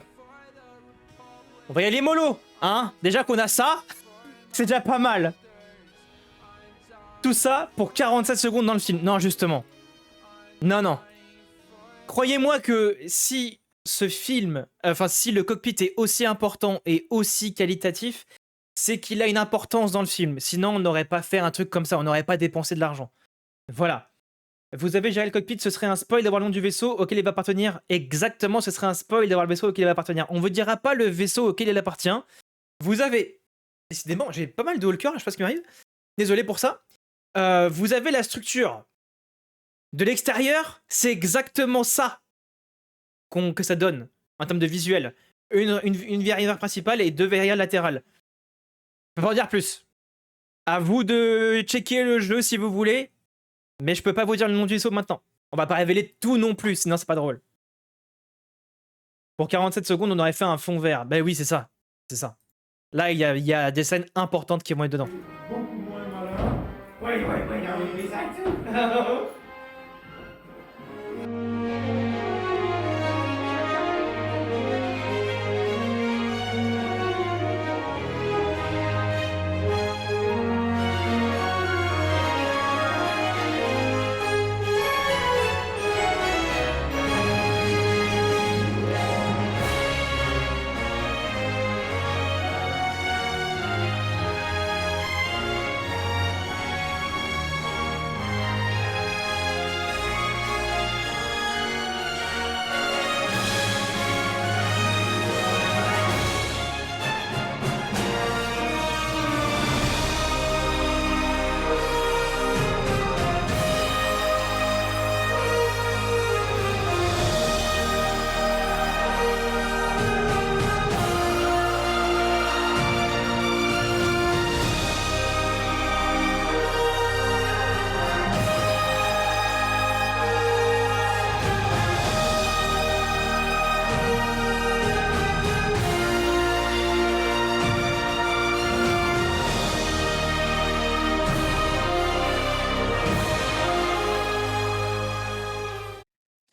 on va y aller mollo, hein. Déjà qu'on a ça, c'est déjà pas mal. Tout ça pour 47 secondes dans le film. Non, justement. Non, non. Croyez-moi que si ce film, enfin si le cockpit est aussi important et aussi qualitatif, c'est qu'il a une importance dans le film. Sinon, on n'aurait pas fait un truc comme ça, on n'aurait pas dépensé de l'argent. Voilà. Vous avez géré le cockpit, ce serait un spoil d'avoir le nom du vaisseau auquel il va appartenir. Exactement, ce serait un spoil d'avoir le vaisseau auquel il va appartenir. On ne vous dira pas le vaisseau auquel il appartient. Vous avez... Décidément, j'ai pas mal de haut le cœur, je sais pas ce qui m'arrive. Désolé pour ça. Vous avez la structure. De l'extérieur, c'est exactement ça que ça donne en termes de visuel. Une verrière principale et 2 verrières latérales. Je peux pas en dire plus. À vous de checker le jeu si vous voulez, mais je peux pas vous dire le nom du vaisseau maintenant. On va pas révéler tout non plus, sinon c'est pas drôle. Pour 47 secondes, on aurait fait un fond vert. Ben oui, c'est ça. C'est ça. Là, il y a des scènes importantes qui vont être dedans. Beaucoup moins malin. Oui, non, mais ça tout.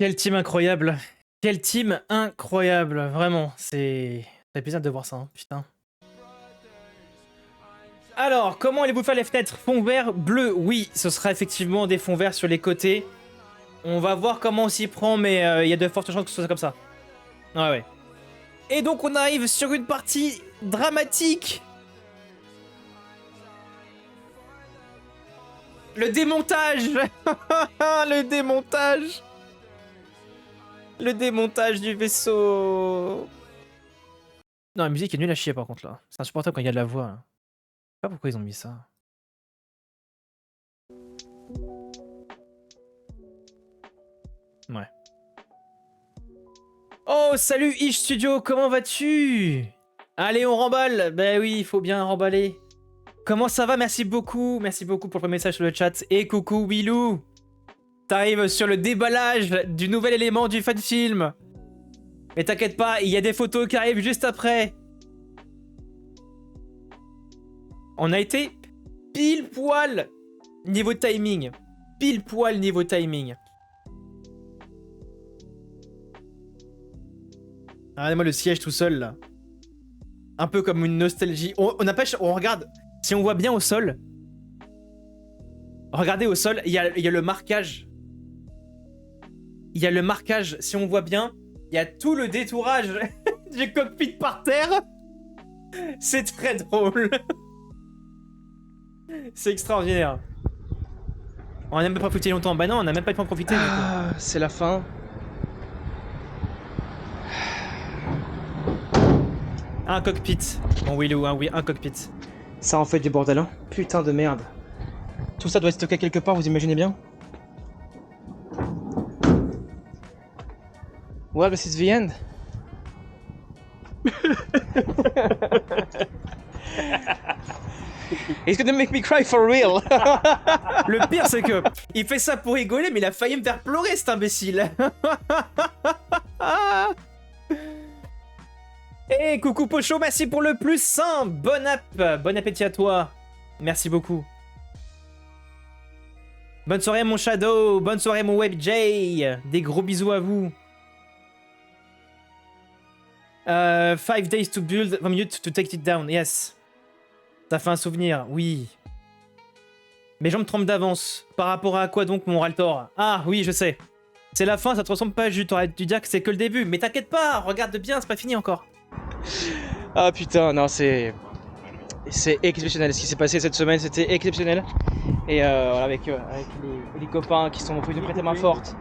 Quel team incroyable. Quel team incroyable. Vraiment, c'est... Ça fait plaisir de voir ça, hein. Putain. Alors, comment allez-vous faire les fenêtres? Fond vert, bleu. Oui, ce sera effectivement des fonds verts sur les côtés. On va voir comment on s'y prend, mais il y a de fortes chances que ce soit comme ça. Ouais, ouais. Et donc, on arrive sur une partie dramatique. Le démontage. Le démontage. Le démontage du vaisseau. Non, la musique est nulle à chier par contre là. C'est insupportable quand il y a de la voix. Là. Je sais pas pourquoi ils ont mis ça. Ouais. Oh, salut Ish Studio, comment vas-tu? Allez, on remballe. Ben oui, il faut bien remballer. Comment ça va? Merci beaucoup pour le premier message sur le chat. Et coucou Willou. T'arrives sur le déballage du nouvel élément du fan film. Mais t'inquiète pas, il y a des photos qui arrivent juste après. On a été pile poil niveau timing. Pile poil niveau timing. Regardez-moi le siège tout seul là. Un peu comme une nostalgie. On regarde. Si on voit bien au sol. Regardez au sol, il y a le marquage. Il y a le marquage, si on voit bien, il y a tout le détourage du cockpit par terre. C'est très drôle. C'est extraordinaire. On a même pas profité longtemps. Bah non, on a même pas pu en profiter. Ah, c'est la fin. Un cockpit. Bon, Willou, hein, oui, un cockpit. Ça en fait du bordel, hein. Putain de merde. Tout ça doit être stocké quelque part, vous imaginez bien? Well, this is the end. He's gonna make me cry for real. Le pire, c'est que il fait ça pour rigoler, mais il a failli me faire pleurer, cet imbécile. Hey, coucou Pocho, merci pour le plus 1. Bon appétit à toi. Merci beaucoup. Bonne soirée mon Shadow, bonne soirée mon WebJ. Des gros bisous à vous. 5 days to build, 20 minutes to take it down, yes. Ça fait un souvenir, oui. Mes jambes tremblent d'avance. Par rapport à quoi donc mon Raltor? Ah oui, je sais. C'est la fin, ça te ressemble pas, Jus. T'aurais dû dire que c'est que le début. Mais t'inquiète pas, regarde bien, c'est pas fini encore. Ah putain, non, c'est exceptionnel. Ce qui s'est passé cette semaine, c'était exceptionnel. Et voilà, avec les copains qui sont venus nous prêter main forte.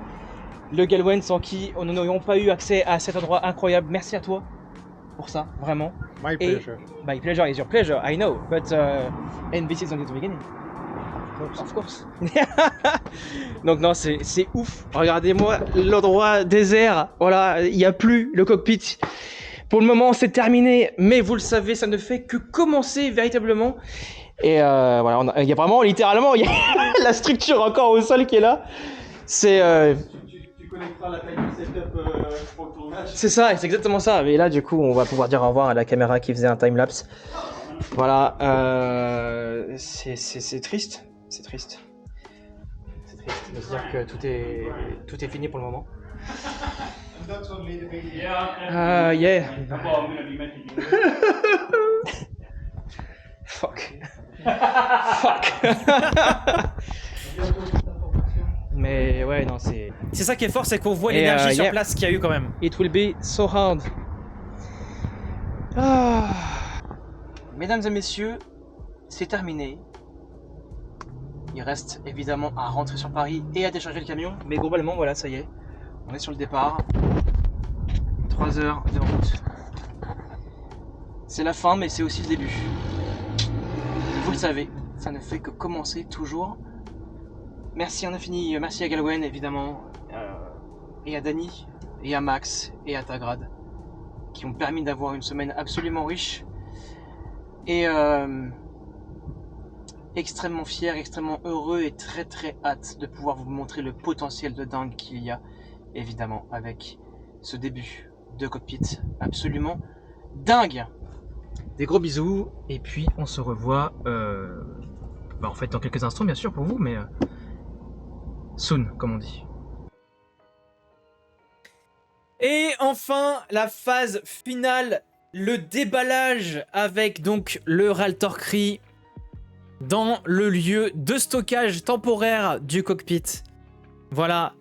Le Galwen sans qui nous n'aurions pas eu accès à cet endroit incroyable. Merci à toi pour ça, vraiment. My pleasure. My pleasure is your pleasure, I know, but NBC is only the beginning. Of course. Donc non, c'est ouf. Regardez-moi l'endroit désert. Voilà, il n'y a plus le cockpit. Pour le moment, c'est terminé, mais vous le savez, ça ne fait que commencer véritablement. Et voilà, il y a vraiment, littéralement, il y a la structure encore au sol qui est là. C'est Tu connecteras la taille du setup pour le tournage. c'est ça, c'est exactement ça. Et là, du coup, on va pouvoir dire au revoir à la caméra qui faisait un timelapse. Voilà, c'est triste. C'est triste. C'est triste de se dire que tout est fini pour le moment. That's only the beginning. Yeah. Well, I'm going to be messaging you. Fuck. Fuck. Mais ouais, non, c'est... C'est ça qui est fort, c'est qu'on voit Et, l'énergie sur yeah. place qu'il y a eu quand même. It will be so hard. Ah. Mesdames et messieurs, c'est terminé. Il reste évidemment à rentrer sur Paris et à décharger le camion. Mais globalement, voilà, ça y est. On est sur le départ. 3 heures de route. C'est la fin, mais c'est aussi le début. Vous le savez, ça ne fait que commencer toujours. Merci en infini, merci à Galwen évidemment, et à Dany, et à Max, et à Tagrad, qui ont permis d'avoir une semaine absolument riche. Et extrêmement fier, extrêmement heureux et très très hâte de pouvoir vous montrer le potentiel de dingue qu'il y a, évidemment, avec ce début de cockpit absolument dingue. Des gros bisous, et puis on se revoit, en fait dans quelques instants bien sûr pour vous, mais soon, comme on dit. Et enfin, la phase finale, le déballage avec donc le Raltor Cree dans le lieu de stockage temporaire du cockpit. Voilà,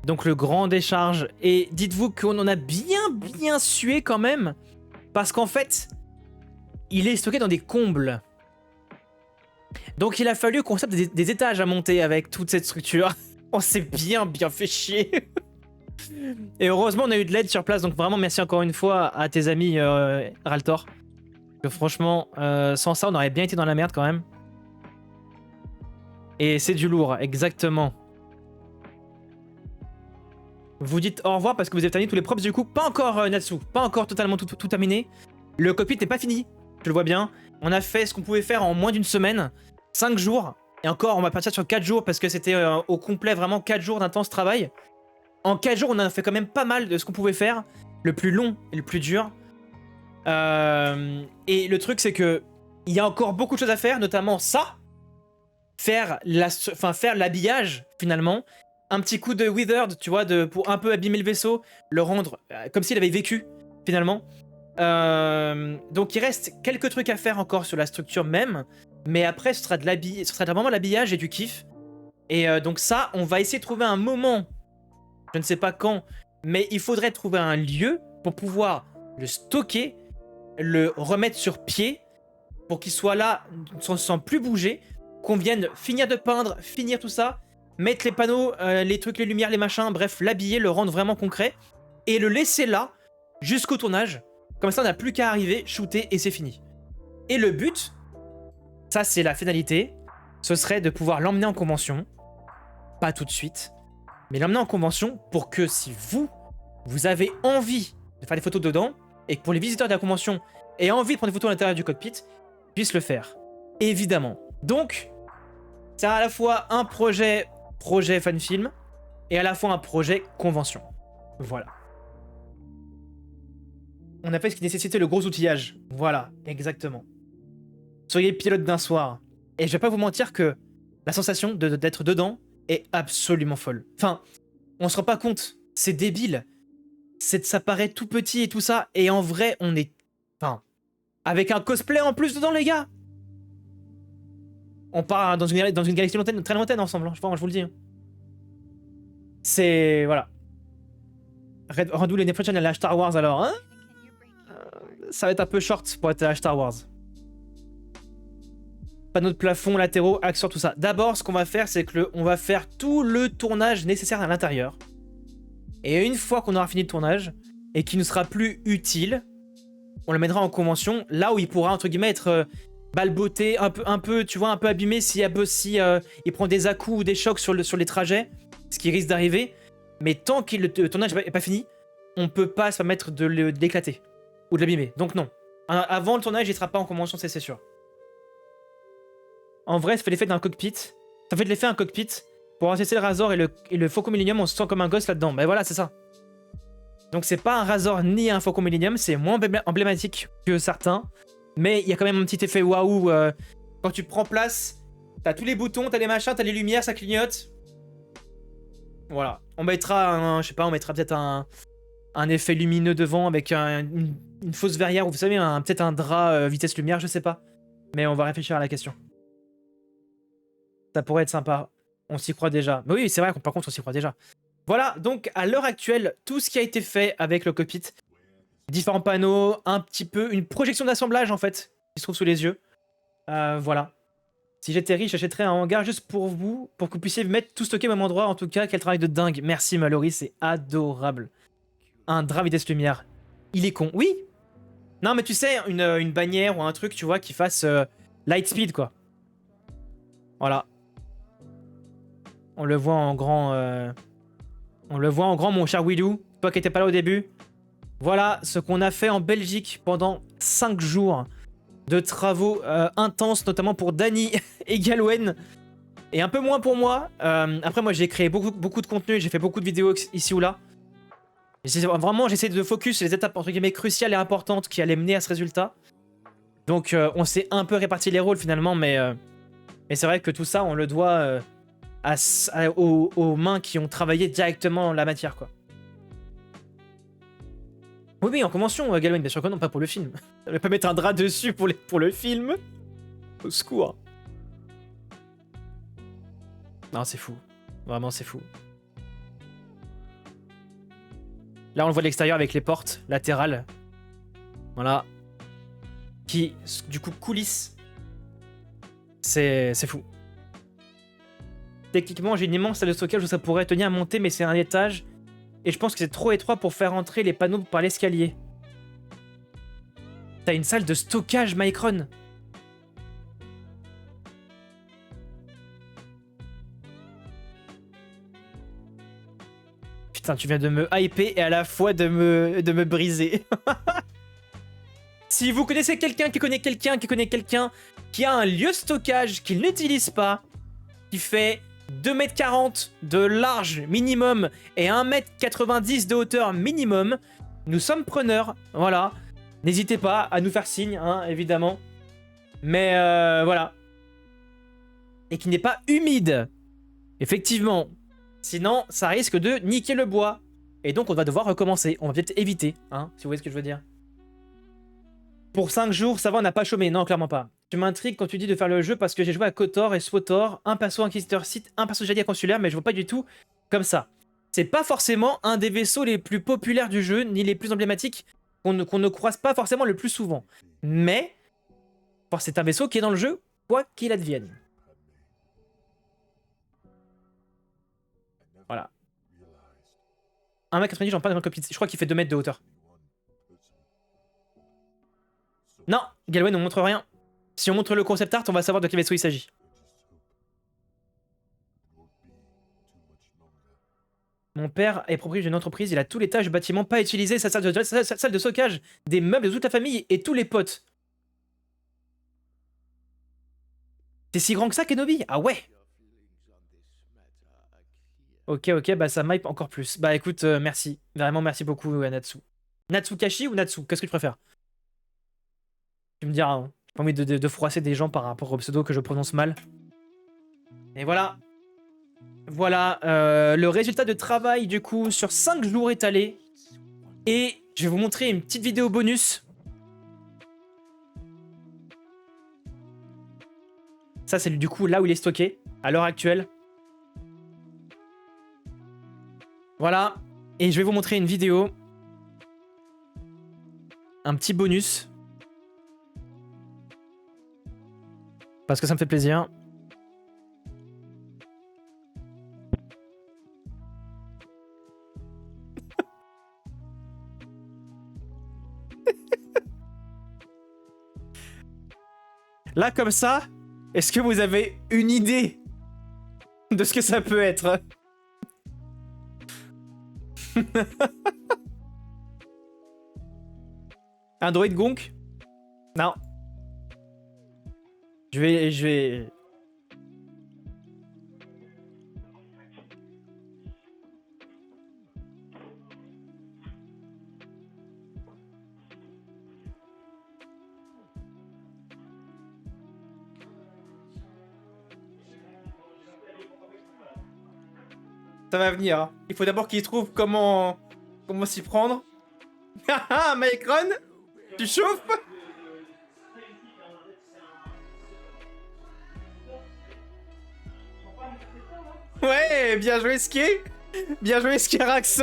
donc le grand décharge. Et dites-vous qu'on en a bien sué quand même, parce qu'en fait, il est stocké dans des combles. Donc il a fallu qu'on sape des étages à monter avec toute cette structure. On s'est bien fait chier. Et heureusement on a eu de l'aide sur place, donc vraiment merci encore une fois à tes amis Raltor. Que franchement, sans ça on aurait bien été dans la merde quand même. Et c'est du lourd, exactement. Vous dites au revoir parce que vous avez terminé tous les props du coup. Pas encore Natsu, pas encore totalement tout terminé. Le cockpit n'est pas fini, je le vois bien. On a fait ce qu'on pouvait faire en moins d'une semaine. 5 jours. Et encore, on va partir sur 4 jours parce que c'était au complet vraiment 4 jours d'intense travail. En 4 jours, on a fait quand même pas mal de ce qu'on pouvait faire. Le plus long et le plus dur. Et le truc, c'est que il y a encore beaucoup de choses à faire, notamment ça. Faire l'habillage, finalement. Un petit coup de Withered, tu vois, pour un peu abîmer le vaisseau. Le rendre comme s'il avait vécu, finalement. Donc il reste quelques trucs à faire encore sur la structure même. Mais après, ce sera vraiment l'habillage et du kiff. Et donc ça, on va essayer de trouver un moment. Je ne sais pas quand. Mais il faudrait trouver un lieu pour pouvoir le stocker, le remettre sur pied, pour qu'il soit là sans plus bouger, qu'on vienne finir de peindre, finir tout ça, mettre les panneaux, les trucs, les lumières, les machins, bref, l'habiller, le rendre vraiment concret, et le laisser là jusqu'au tournage. Comme ça, on n'a plus qu'à arriver, shooter, et c'est fini. Et le but, ça c'est la finalité, ce serait de pouvoir l'emmener en convention, pas tout de suite, mais l'emmener en convention pour que si vous avez envie de faire des photos dedans, et que pour les visiteurs de la convention aient envie de prendre des photos à l'intérieur du cockpit, puissent le faire. Évidemment. Donc, c'est à la fois un projet fan-film, et à la fois un projet convention. Voilà. On a fait ce qui nécessitait le gros outillage. Voilà, exactement. Soyez pilote d'un soir. Et je vais pas vous mentir que La sensation d'être dedans est absolument folle. Enfin, on se rend pas compte, c'est débile. Ça paraît tout petit et tout ça, et en vrai, on est... Enfin, avec un cosplay en plus dedans, les gars. On part dans une galaxie lointaine, très lointaine ensemble, hein, je vous le dis. Hein. C'est... Voilà. Rendez-vous l'année prochaine à la Star Wars alors, hein. Ça va être un peu short pour être à la Star Wars. Panneaux de plafond, latéraux, accents, tout ça. D'abord, ce qu'on va faire, c'est que on va faire tout le tournage nécessaire à l'intérieur. Et une fois qu'on aura fini le tournage, et qu'il ne sera plus utile, on le mettra en convention, là où il pourra, entre guillemets, être balboté, un peu, tu vois, un peu abîmé si il prend des à-coups ou des chocs sur les trajets, ce qui risque d'arriver. Mais tant que le tournage n'est pas fini, on peut pas se permettre de l'éclater ou de l'abîmer. Donc non. Avant le tournage, il sera pas en convention, c'est sûr. En vrai, ça fait l'effet d'un cockpit. Ça fait l'effet d'un cockpit. Pour tester le Razor et le Faucon Millennium, on se sent comme un gosse là-dedans. Ben voilà, c'est ça. Donc c'est pas un Razor ni un Faucon Millennium, c'est moins emblématique que certains. Mais il y a quand même un petit effet waouh. Quand tu prends place, t'as tous les boutons, t'as les machins, t'as les lumières, ça clignote. Voilà. On mettra je sais pas, on mettra peut-être un effet lumineux devant avec une fausse verrière, ou vous savez, peut-être un drap vitesse lumière, je sais pas. Mais on va réfléchir à la question. Ça pourrait être sympa. On s'y croit déjà. Mais oui, c'est vrai, par contre, on s'y croit déjà. Voilà, donc à l'heure actuelle, tout ce qui a été fait avec le cockpit, différents panneaux, un petit peu, une projection d'assemblage en fait, qui se trouve sous les yeux. Voilà. Si j'étais riche, j'achèterais un hangar juste pour vous, pour que vous puissiez mettre tout stocké au même endroit. En tout cas, quel travail de dingue. Merci Mallory, c'est adorable. Un drap vitesse lumière. Il est con. Oui. Non, mais tu sais, une bannière ou un truc, tu vois, qui fasse Lightspeed, quoi. Voilà. On le voit en grand... On le voit en grand, mon cher Willou. Toi qui étais pas là au début. Voilà ce qu'on a fait en Belgique pendant 5 jours de travaux intenses, notamment pour Dany et Galwen. Et un peu moins pour moi. Après, moi, j'ai créé beaucoup de contenu. J'ai fait beaucoup de vidéos ici ou là. Vraiment, j'essaie de focus sur les étapes, entre guillemets, cruciales et importantes qui allaient mener à ce résultat. Donc, on s'est un peu réparti les rôles, finalement. Mais c'est vrai que tout ça, on le doit... aux mains qui ont travaillé directement la matière, quoi. Oui, en convention, Galwen, bien sûr que non, pas pour le film. Ça va pas mettre un drap dessus pour le film. Au secours. Non, c'est fou. Vraiment, c'est fou. Là, on le voit de l'extérieur avec les portes latérales. Voilà. Qui, du coup, coulissent. C'est fou. Techniquement, j'ai une immense salle de stockage où ça pourrait tenir à monter, mais c'est un étage. Et je pense que c'est trop étroit pour faire entrer les panneaux par l'escalier. T'as une salle de stockage, Micron. Putain, tu viens de me hyper et à la fois de me briser. Si vous connaissez quelqu'un qui connaît quelqu'un qui a un lieu de stockage qu'il n'utilise pas, qui fait 2,40 m de large minimum et 1,90 m de hauteur minimum, nous sommes preneurs, voilà. N'hésitez pas à nous faire signe, hein, évidemment. Mais voilà. Et qui n'est pas humide. Effectivement. Sinon, ça risque de niquer le bois. Et donc, on va devoir recommencer. On va peut-être éviter, hein, si vous voyez ce que je veux dire. Pour 5 jours, ça va, on n'a pas chômé. Non, clairement pas. Tu m'intrigues quand tu dis de faire le jeu parce que j'ai joué à KOTOR et SWTOR, un perso Inquisiteur Sith, un perso Jedi consulaire, mais je vois pas du tout comme ça. C'est pas forcément un des vaisseaux les plus populaires du jeu, ni les plus emblématiques, qu'on ne croise pas forcément le plus souvent. Mais, c'est un vaisseau qui est dans le jeu, quoi qu'il advienne. Voilà. 1,90 m, j'en parle dans le cockpit. Je crois qu'il fait 2 mètres de hauteur. Non, Galwen ne montre rien. Si on montre le concept art, on va savoir de quel vaisseau il s'agit. Mon père est propriétaire d'une entreprise, il a tous les tâches de bâtiment pas utilisés, sa salle de stockage, des meubles de toute la famille et tous les potes. C'est si grand que ça, Kenobi? Ah ouais. Ok, bah ça m'hype encore plus. Bah écoute, merci. Vraiment merci beaucoup, Natsu. Natsukashi ou Natsu? Qu'est-ce que tu préfères? Tu me diras, hein. J'ai pas envie de froisser des gens par rapport au pseudo que je prononce mal. Et voilà. Voilà, le résultat de travail du coup sur 5 jours étalés. Et je vais vous montrer une petite vidéo bonus. Ça c'est du coup là où il est stocké, à l'heure actuelle. Voilà, et je vais vous montrer une vidéo. Un petit bonus. Parce que ça me fait plaisir. Là, comme ça, est-ce que vous avez une idée de ce que ça peut être? Un droïde gonk? Non. Je vais... Ça va venir. Hein. Il faut d'abord qu'il trouve comment s'y prendre. Haha, Mycron, tu chauffes? Ouais, bien joué Ski. Bien joué Skirax.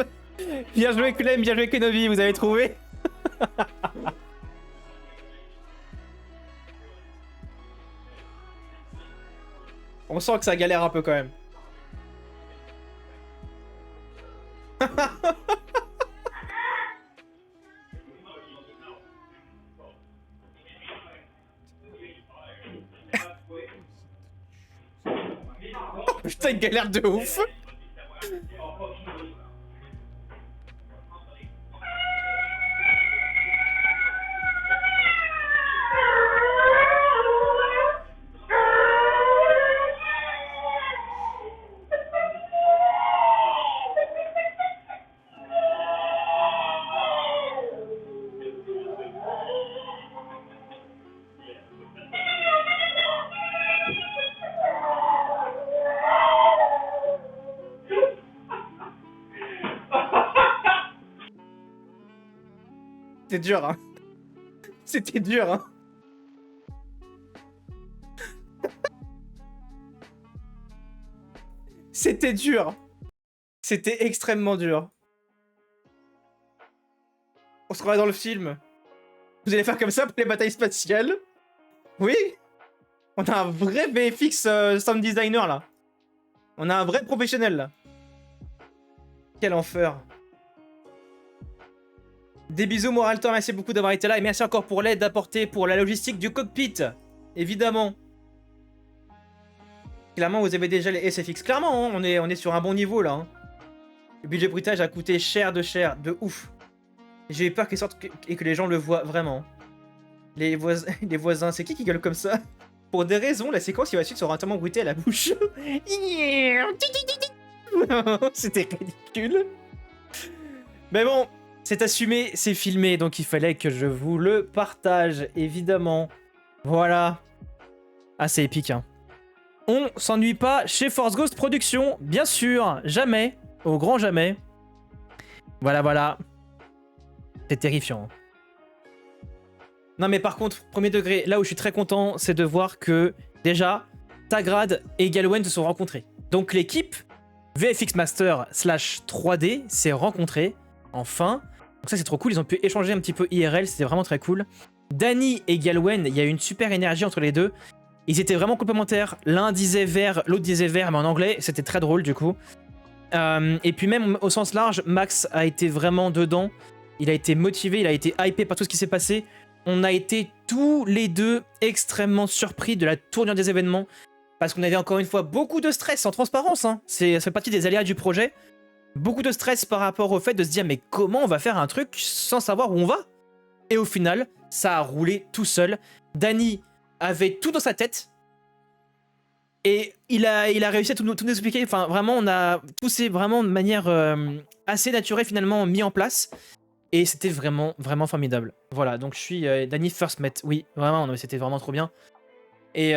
Bien joué Clem, bien joué Kenobi, vous avez trouvé? On sent que ça galère un peu quand même. Putain, il galère de ouf. C'était dur, hein. C'était dur, hein. C'était dur. C'était extrêmement dur. On se croirait dans le film. Vous allez faire comme ça pour les batailles spatiales? Oui. On a un vrai VFX sound designer, là. On a un vrai professionnel, là. Quel enfer. Des bisous Moraltor, merci beaucoup d'avoir été là et merci encore pour l'aide apportée pour la logistique du cockpit. Évidemment. Clairement, vous avez déjà les SFX. Clairement, hein, on est sur un bon niveau là. Hein. Le budget bruitage a coûté cher, de ouf. J'ai eu peur qu'il sorte et que les gens le voient vraiment. Les voisins, c'est qui gueule comme ça? Pour des raisons, la séquence qui va suivre sera tellement bruitée à la bouche. C'était ridicule. Mais bon. C'est assumé, c'est filmé, donc il fallait que je vous le partage, évidemment. Voilà. Ah, c'est épique, hein. On s'ennuie pas chez Force Ghost Productions, bien sûr, jamais, au grand jamais. Voilà, voilà. C'est terrifiant. Non, mais par contre, premier degré, là où je suis très content, c'est de voir que, déjà, Tagrad et Galwen se sont rencontrés. Donc l'équipe VFX Master / 3D s'est rencontrée, enfin. Donc ça c'est trop cool, ils ont pu échanger un petit peu IRL, c'était vraiment très cool. Danny et Galwen, il y a eu une super énergie entre les deux. Ils étaient vraiment complémentaires, l'un disait vert, l'autre disait vert, mais en anglais, c'était très drôle du coup. Et puis même au sens large, Max a été vraiment dedans, il a été motivé, il a été hypé par tout ce qui s'est passé. On a été tous les deux extrêmement surpris de la tournure des événements, parce qu'on avait encore une fois beaucoup de stress, en transparence, hein. Ça fait partie des aléas du projet. Beaucoup de stress par rapport au fait de se dire mais comment on va faire un truc sans savoir où on va? Et au final, ça a roulé tout seul. Danny avait tout dans sa tête. Et il a réussi à tout nous expliquer. Enfin, vraiment, on a tout c'est vraiment de manière assez naturelle finalement mis en place. Et c'était vraiment, vraiment formidable. Voilà, donc je suis Danny First Met. Oui, vraiment, c'était vraiment trop bien. Et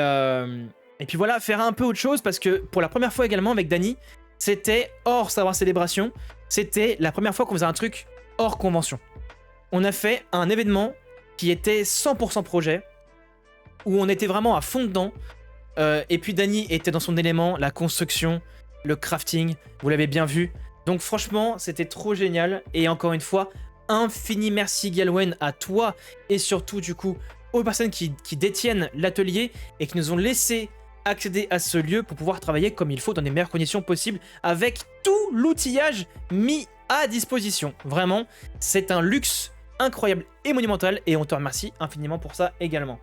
Et puis voilà, faire un peu autre chose parce que pour la première fois également avec Dany, c'était hors savoir célébration, c'était la première fois qu'on faisait un truc hors convention. On a fait un événement qui était 100% projet, où on était vraiment à fond dedans. Et puis Dany était dans son élément, la construction, le crafting, vous l'avez bien vu. Donc franchement, c'était trop génial. Et encore une fois, infini merci Galwen à toi et surtout du coup aux personnes qui détiennent l'atelier et qui nous ont laissé accéder à ce lieu pour pouvoir travailler comme il faut dans les meilleures conditions possibles avec tout l'outillage mis à disposition. Vraiment, c'est un luxe incroyable et monumental et on te remercie infiniment pour ça également.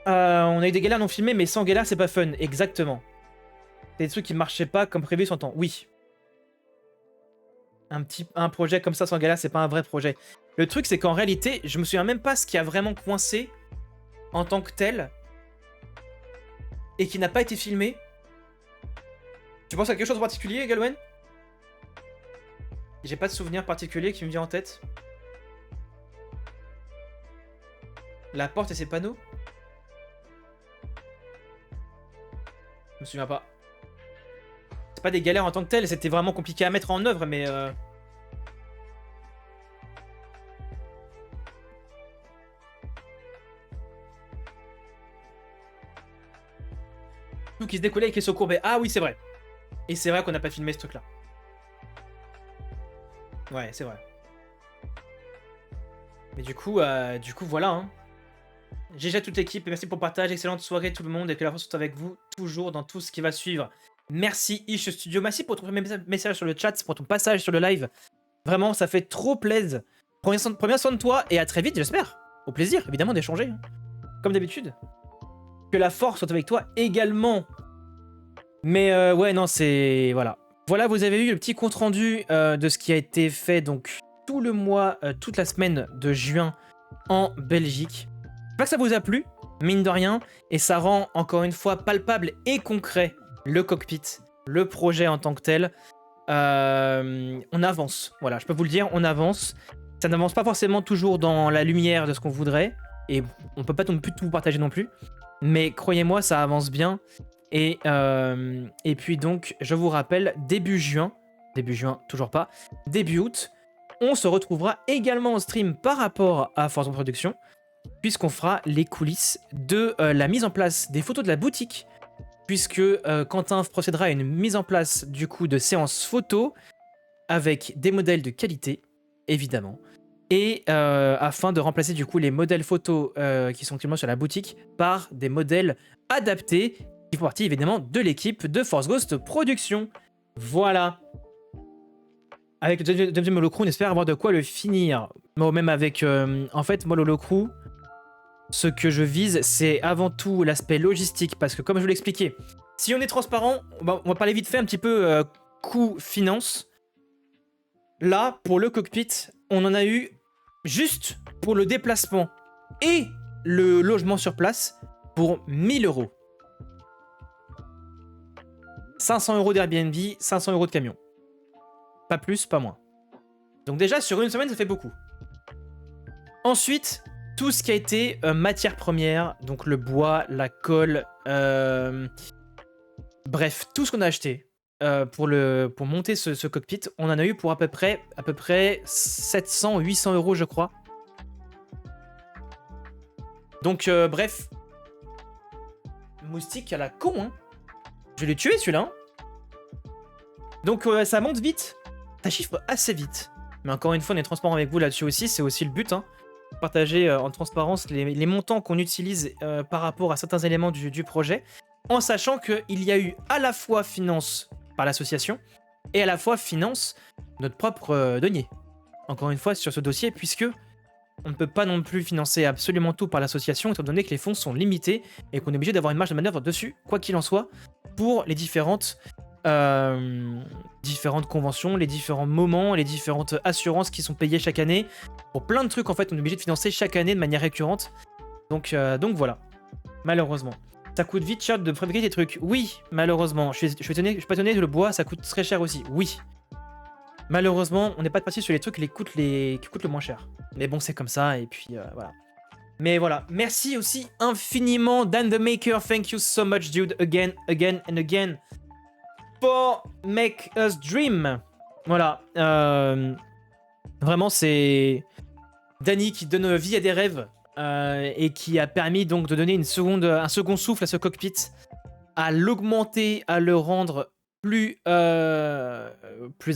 On a eu des galères non filmées, mais sans galère, c'est pas fun. Exactement. C'est des trucs qui marchaient pas comme prévu sans temps. Oui. Un projet comme ça sans galère, c'est pas un vrai projet. Le truc, c'est qu'en réalité, je me souviens même pas ce qui a vraiment coincé en tant que tel et qui n'a pas été filmé. Tu penses à quelque chose en particulier, Galwen? J'ai pas de souvenir particulier qui me vient en tête. La porte et ses panneaux? Je me souviens pas. C'est pas des galères en tant que telles, c'était vraiment compliqué à mettre en œuvre, mais... Tout qui se décollait avec les sauts courbés. Ah oui, c'est vrai. Et c'est vrai qu'on n'a pas filmé ce truc-là. Ouais, c'est vrai. Mais du coup, voilà. Hein. GG à toute l'équipe, et merci pour le partage. Excellente soirée tout le monde, et que la force soit avec vous toujours dans tout ce qui va suivre. Merci Ish Studio, merci pour ton message sur le chat, pour ton passage sur le live. Vraiment, ça fait trop plaisir. Prends bien soin de toi, et à très vite, j'espère. Au plaisir, évidemment, d'échanger. Hein. Comme d'habitude. Que la force soit avec toi également. Mais ouais, non, c'est... Voilà. Voilà, vous avez eu le petit compte-rendu de ce qui a été fait, donc, tout le mois, toute la semaine de juin en Belgique. J'espère que ça vous a plu, mine de rien, et ça rend encore une fois palpable et concret le cockpit, le projet en tant que tel. On avance, voilà, je peux vous le dire, on avance. Ça n'avance pas forcément toujours dans la lumière de ce qu'on voudrait, et on peut pas non plus tout partager non plus, mais croyez-moi, ça avance bien. Et puis donc, je vous rappelle, début juin, toujours pas, début août, on se retrouvera également en stream par rapport à Force en Production, puisqu'on fera les coulisses de la mise en place des photos de la boutique, puisque Quentin procédera à une mise en place du coup de séances photos avec des modèles de qualité, évidemment, et afin de remplacer du coup les modèles photos qui sont actuellement sur la boutique par des modèles adaptés qui font partie évidemment de l'équipe de Force Ghost Production. Voilà. Avec le deuxième holocrew, on espère avoir de quoi le finir. Moi, même avec... en fait, moi, l'holocrew, ce que je vise, c'est avant tout l'aspect logistique. Parce que, comme je vous l'expliquais, si on est transparent, on va parler vite fait un petit peu coût-finance. Là, pour le cockpit, on en a eu juste pour le déplacement et le logement sur place pour 1000 €. 500 € d'Airbnb, 500 € de camion. Pas plus, pas moins. Donc déjà, sur une semaine, ça fait beaucoup. Ensuite, tout ce qui a été matière première, donc le bois, la colle, bref, tout ce qu'on a acheté pour monter ce cockpit, on en a eu pour à peu près 700-800 € je crois. Donc bref, moustique à la con, hein. Je l'ai tué celui-là. Hein. Donc ça monte vite. Ça chiffre assez vite. Mais encore une fois, on est transparent avec vous là-dessus aussi. C'est aussi le but. Hein. Partager en transparence les montants qu'on utilise par rapport à certains éléments du projet. En sachant qu'il y a eu à la fois finance par l'association et à la fois finance notre propre denier. Encore une fois, sur ce dossier, puisque on ne peut pas non plus financer absolument tout par l'association, étant donné que les fonds sont limités et qu'on est obligé d'avoir une marge de manœuvre dessus, quoi qu'il en soit, pour les différentes conventions, les différents moments, les différentes assurances qui sont payées chaque année. Pour plein de trucs, en fait, on est obligé de financer chaque année de manière récurrente. Donc voilà, malheureusement. Ça coûte vite cher de fabriquer des trucs. Oui, malheureusement. Je suis pas étonné que le bois, ça coûte très cher aussi. Oui. Malheureusement, on n'est pas parti sur les trucs qui coûtent le moins cher. Mais bon, c'est comme ça, et puis voilà. Mais voilà, merci aussi infiniment Dan the Maker, thank you so much dude, again and again, for make us dream. Voilà, vraiment c'est Danny qui donne vie à des rêves et qui a permis donc de donner un second souffle à ce cockpit, à l'augmenter, à le rendre plus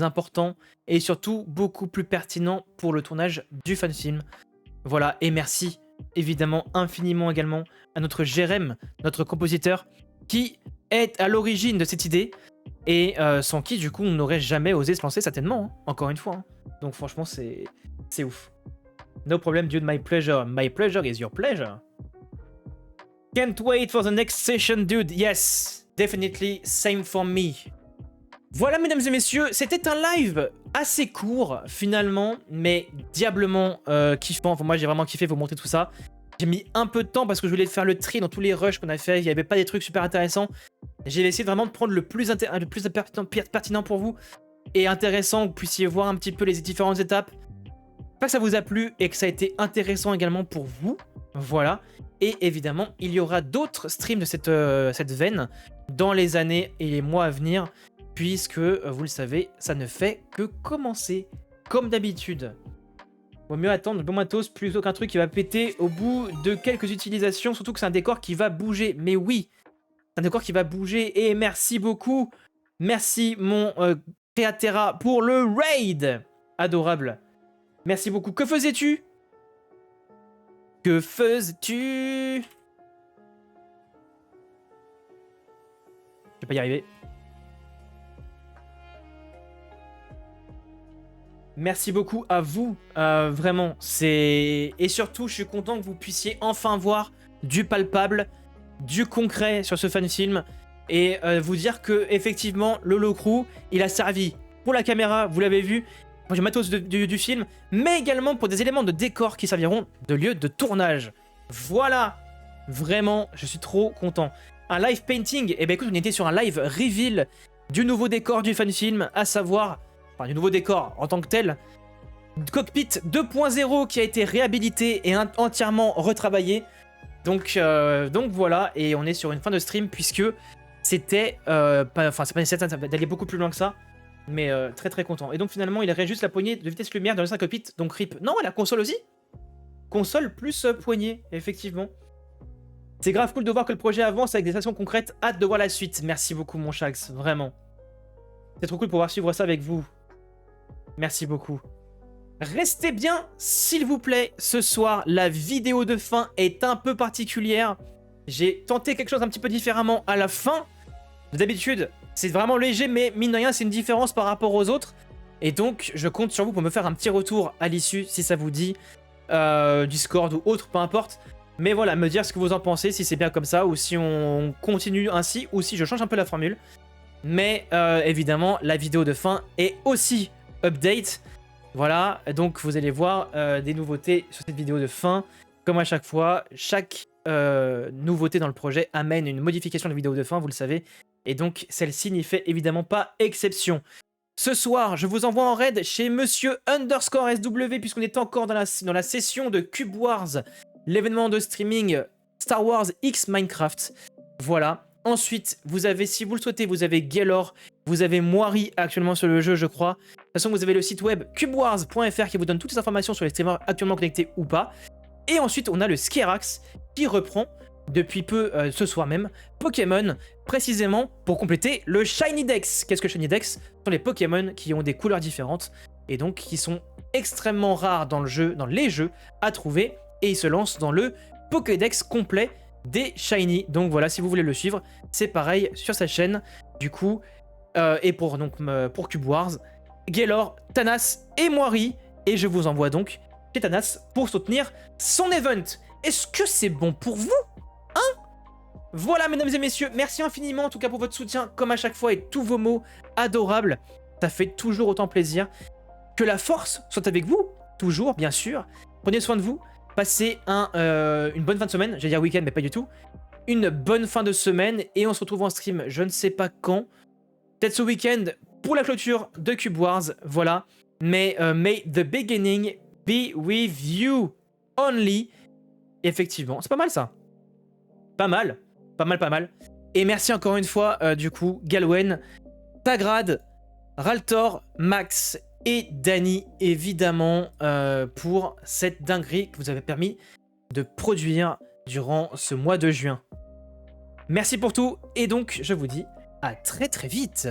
important et surtout beaucoup plus pertinent pour le tournage du fanfilm. Voilà, et merci évidemment infiniment également à notre Jérém, notre compositeur, qui est à l'origine de cette idée et sans qui du coup on n'aurait jamais osé se lancer certainement, hein, encore une fois. Hein. Donc franchement c'est ouf. No problem dude, my pleasure is your pleasure. Can't wait for the next session dude, yes, definitely same for me. Voilà mesdames et messieurs, c'était un live assez court finalement, mais diablement kiffant. Enfin, moi j'ai vraiment kiffé vous montrer tout ça. J'ai mis un peu de temps parce que je voulais faire le tri dans tous les rushs qu'on a fait, il n'y avait pas des trucs super intéressants. J'ai essayé vraiment de prendre le plus pertinent pour vous et intéressant, que vous puissiez voir un petit peu les différentes étapes. J'espère que ça vous a plu et que ça a été intéressant également pour vous. Voilà. Et évidemment, il y aura d'autres streams de cette veine dans les années et les mois à venir, puisque, vous le savez, ça ne fait que commencer, comme d'habitude. Vaut mieux attendre le bon matos plutôt qu'un truc qui va péter au bout de quelques utilisations, surtout que c'est un décor qui va bouger. Mais oui, c'est un décor qui va bouger, et merci beaucoup. Merci mon Créatera pour le raid. Adorable. Merci beaucoup. Que faisais-tu ? Que faisais-tu ? Je vais pas y arriver. Merci beaucoup à vous, vraiment. Et surtout, je suis content que vous puissiez enfin voir du palpable, du concret sur ce fanfilm et vous dire que effectivement, le Low Crew, il a servi pour la caméra, vous l'avez vu, pour du matos du film, mais également pour des éléments de décor qui serviront de lieu de tournage. Voilà, vraiment, je suis trop content. Un live painting, et ben écoute, on était sur un live reveal du nouveau décor du fanfilm, à savoir, enfin du nouveau décor en tant que tel, Cockpit 2.0 qui a été réhabilité et entièrement retravaillé. Donc voilà, et on est sur une fin de stream puisque c'était, enfin c'est pas nécessaire d'aller beaucoup plus loin que ça, mais très très content. Et donc finalement il reste juste la poignée de vitesse lumière dans le 5 cockpit, donc RIP. Non, la console aussi. Console plus poignée, effectivement. C'est grave cool de voir que le projet avance avec des actions concrètes. Hâte de voir la suite. Merci beaucoup mon Shax, vraiment. C'est trop cool de pouvoir suivre ça avec vous. Merci beaucoup. Restez bien, s'il vous plaît. Ce soir, la vidéo de fin est un peu particulière. J'ai tenté quelque chose un petit peu différemment à la fin. D'habitude, c'est vraiment léger, mais mine de rien, c'est une différence par rapport aux autres. Et donc, je compte sur vous pour me faire un petit retour à l'issue, si ça vous dit. Discord ou autre, peu importe. Mais voilà, me dire ce que vous en pensez, si c'est bien comme ça, ou si on continue ainsi, ou si je change un peu la formule. Mais évidemment, la vidéo de fin est aussi update. Voilà, donc vous allez voir des nouveautés sur cette vidéo de fin. Comme à chaque fois, chaque nouveauté dans le projet amène une modification de la vidéo de fin, vous le savez. Et donc celle-ci n'y fait évidemment pas exception. Ce soir, je vous envoie en raid chez Monsieur _SW, puisqu'on est encore dans la session de Cube Wars, l'événement de streaming Star Wars X Minecraft. Voilà. Ensuite, vous avez, si vous le souhaitez, vous avez Gaylor, vous avez Moiri actuellement sur le jeu, je crois. De toute façon, vous avez le site web cubewars.fr qui vous donne toutes les informations sur les streamers actuellement connectés ou pas. Et ensuite, on a le Skerax qui reprend depuis peu, ce soir même, Pokémon, précisément pour compléter le Shiny Dex. Qu'est-ce que le Shiny Dex? Ce sont les Pokémon qui ont des couleurs différentes et donc qui sont extrêmement rares dans le jeu, dans les jeux à trouver, et ils se lancent dans le Pokédex complet des Shiny. Donc voilà, si vous voulez le suivre, c'est pareil sur sa chaîne. Du coup, et pour Cube Wars, Gaylor, Thanas et Moiri. Et je vous envoie donc chez Thanas pour soutenir son event. Est-ce que c'est bon pour vous? Hein? Voilà, mesdames et messieurs, merci infiniment en tout cas pour votre soutien, comme à chaque fois, et tous vos mots adorables. Ça fait toujours autant plaisir. Que la force soit avec vous, toujours, bien sûr. Prenez soin de vous. Passez une bonne fin de semaine. J'allais dire week-end, mais pas du tout. Une bonne fin de semaine. Et on se retrouve en stream, je ne sais pas quand. Peut-être ce week-end pour la clôture de Cube Wars. Voilà. Mais may the beginning be with you only. Effectivement, c'est pas mal ça. Pas mal. Pas mal, pas mal. Et merci encore une fois, du coup, Galwen, Tagrad, Raltor, Max et Dany, évidemment, pour cette dinguerie que vous avez permis de produire durant ce mois de juin. Merci pour tout, et donc, je vous dis à très très vite.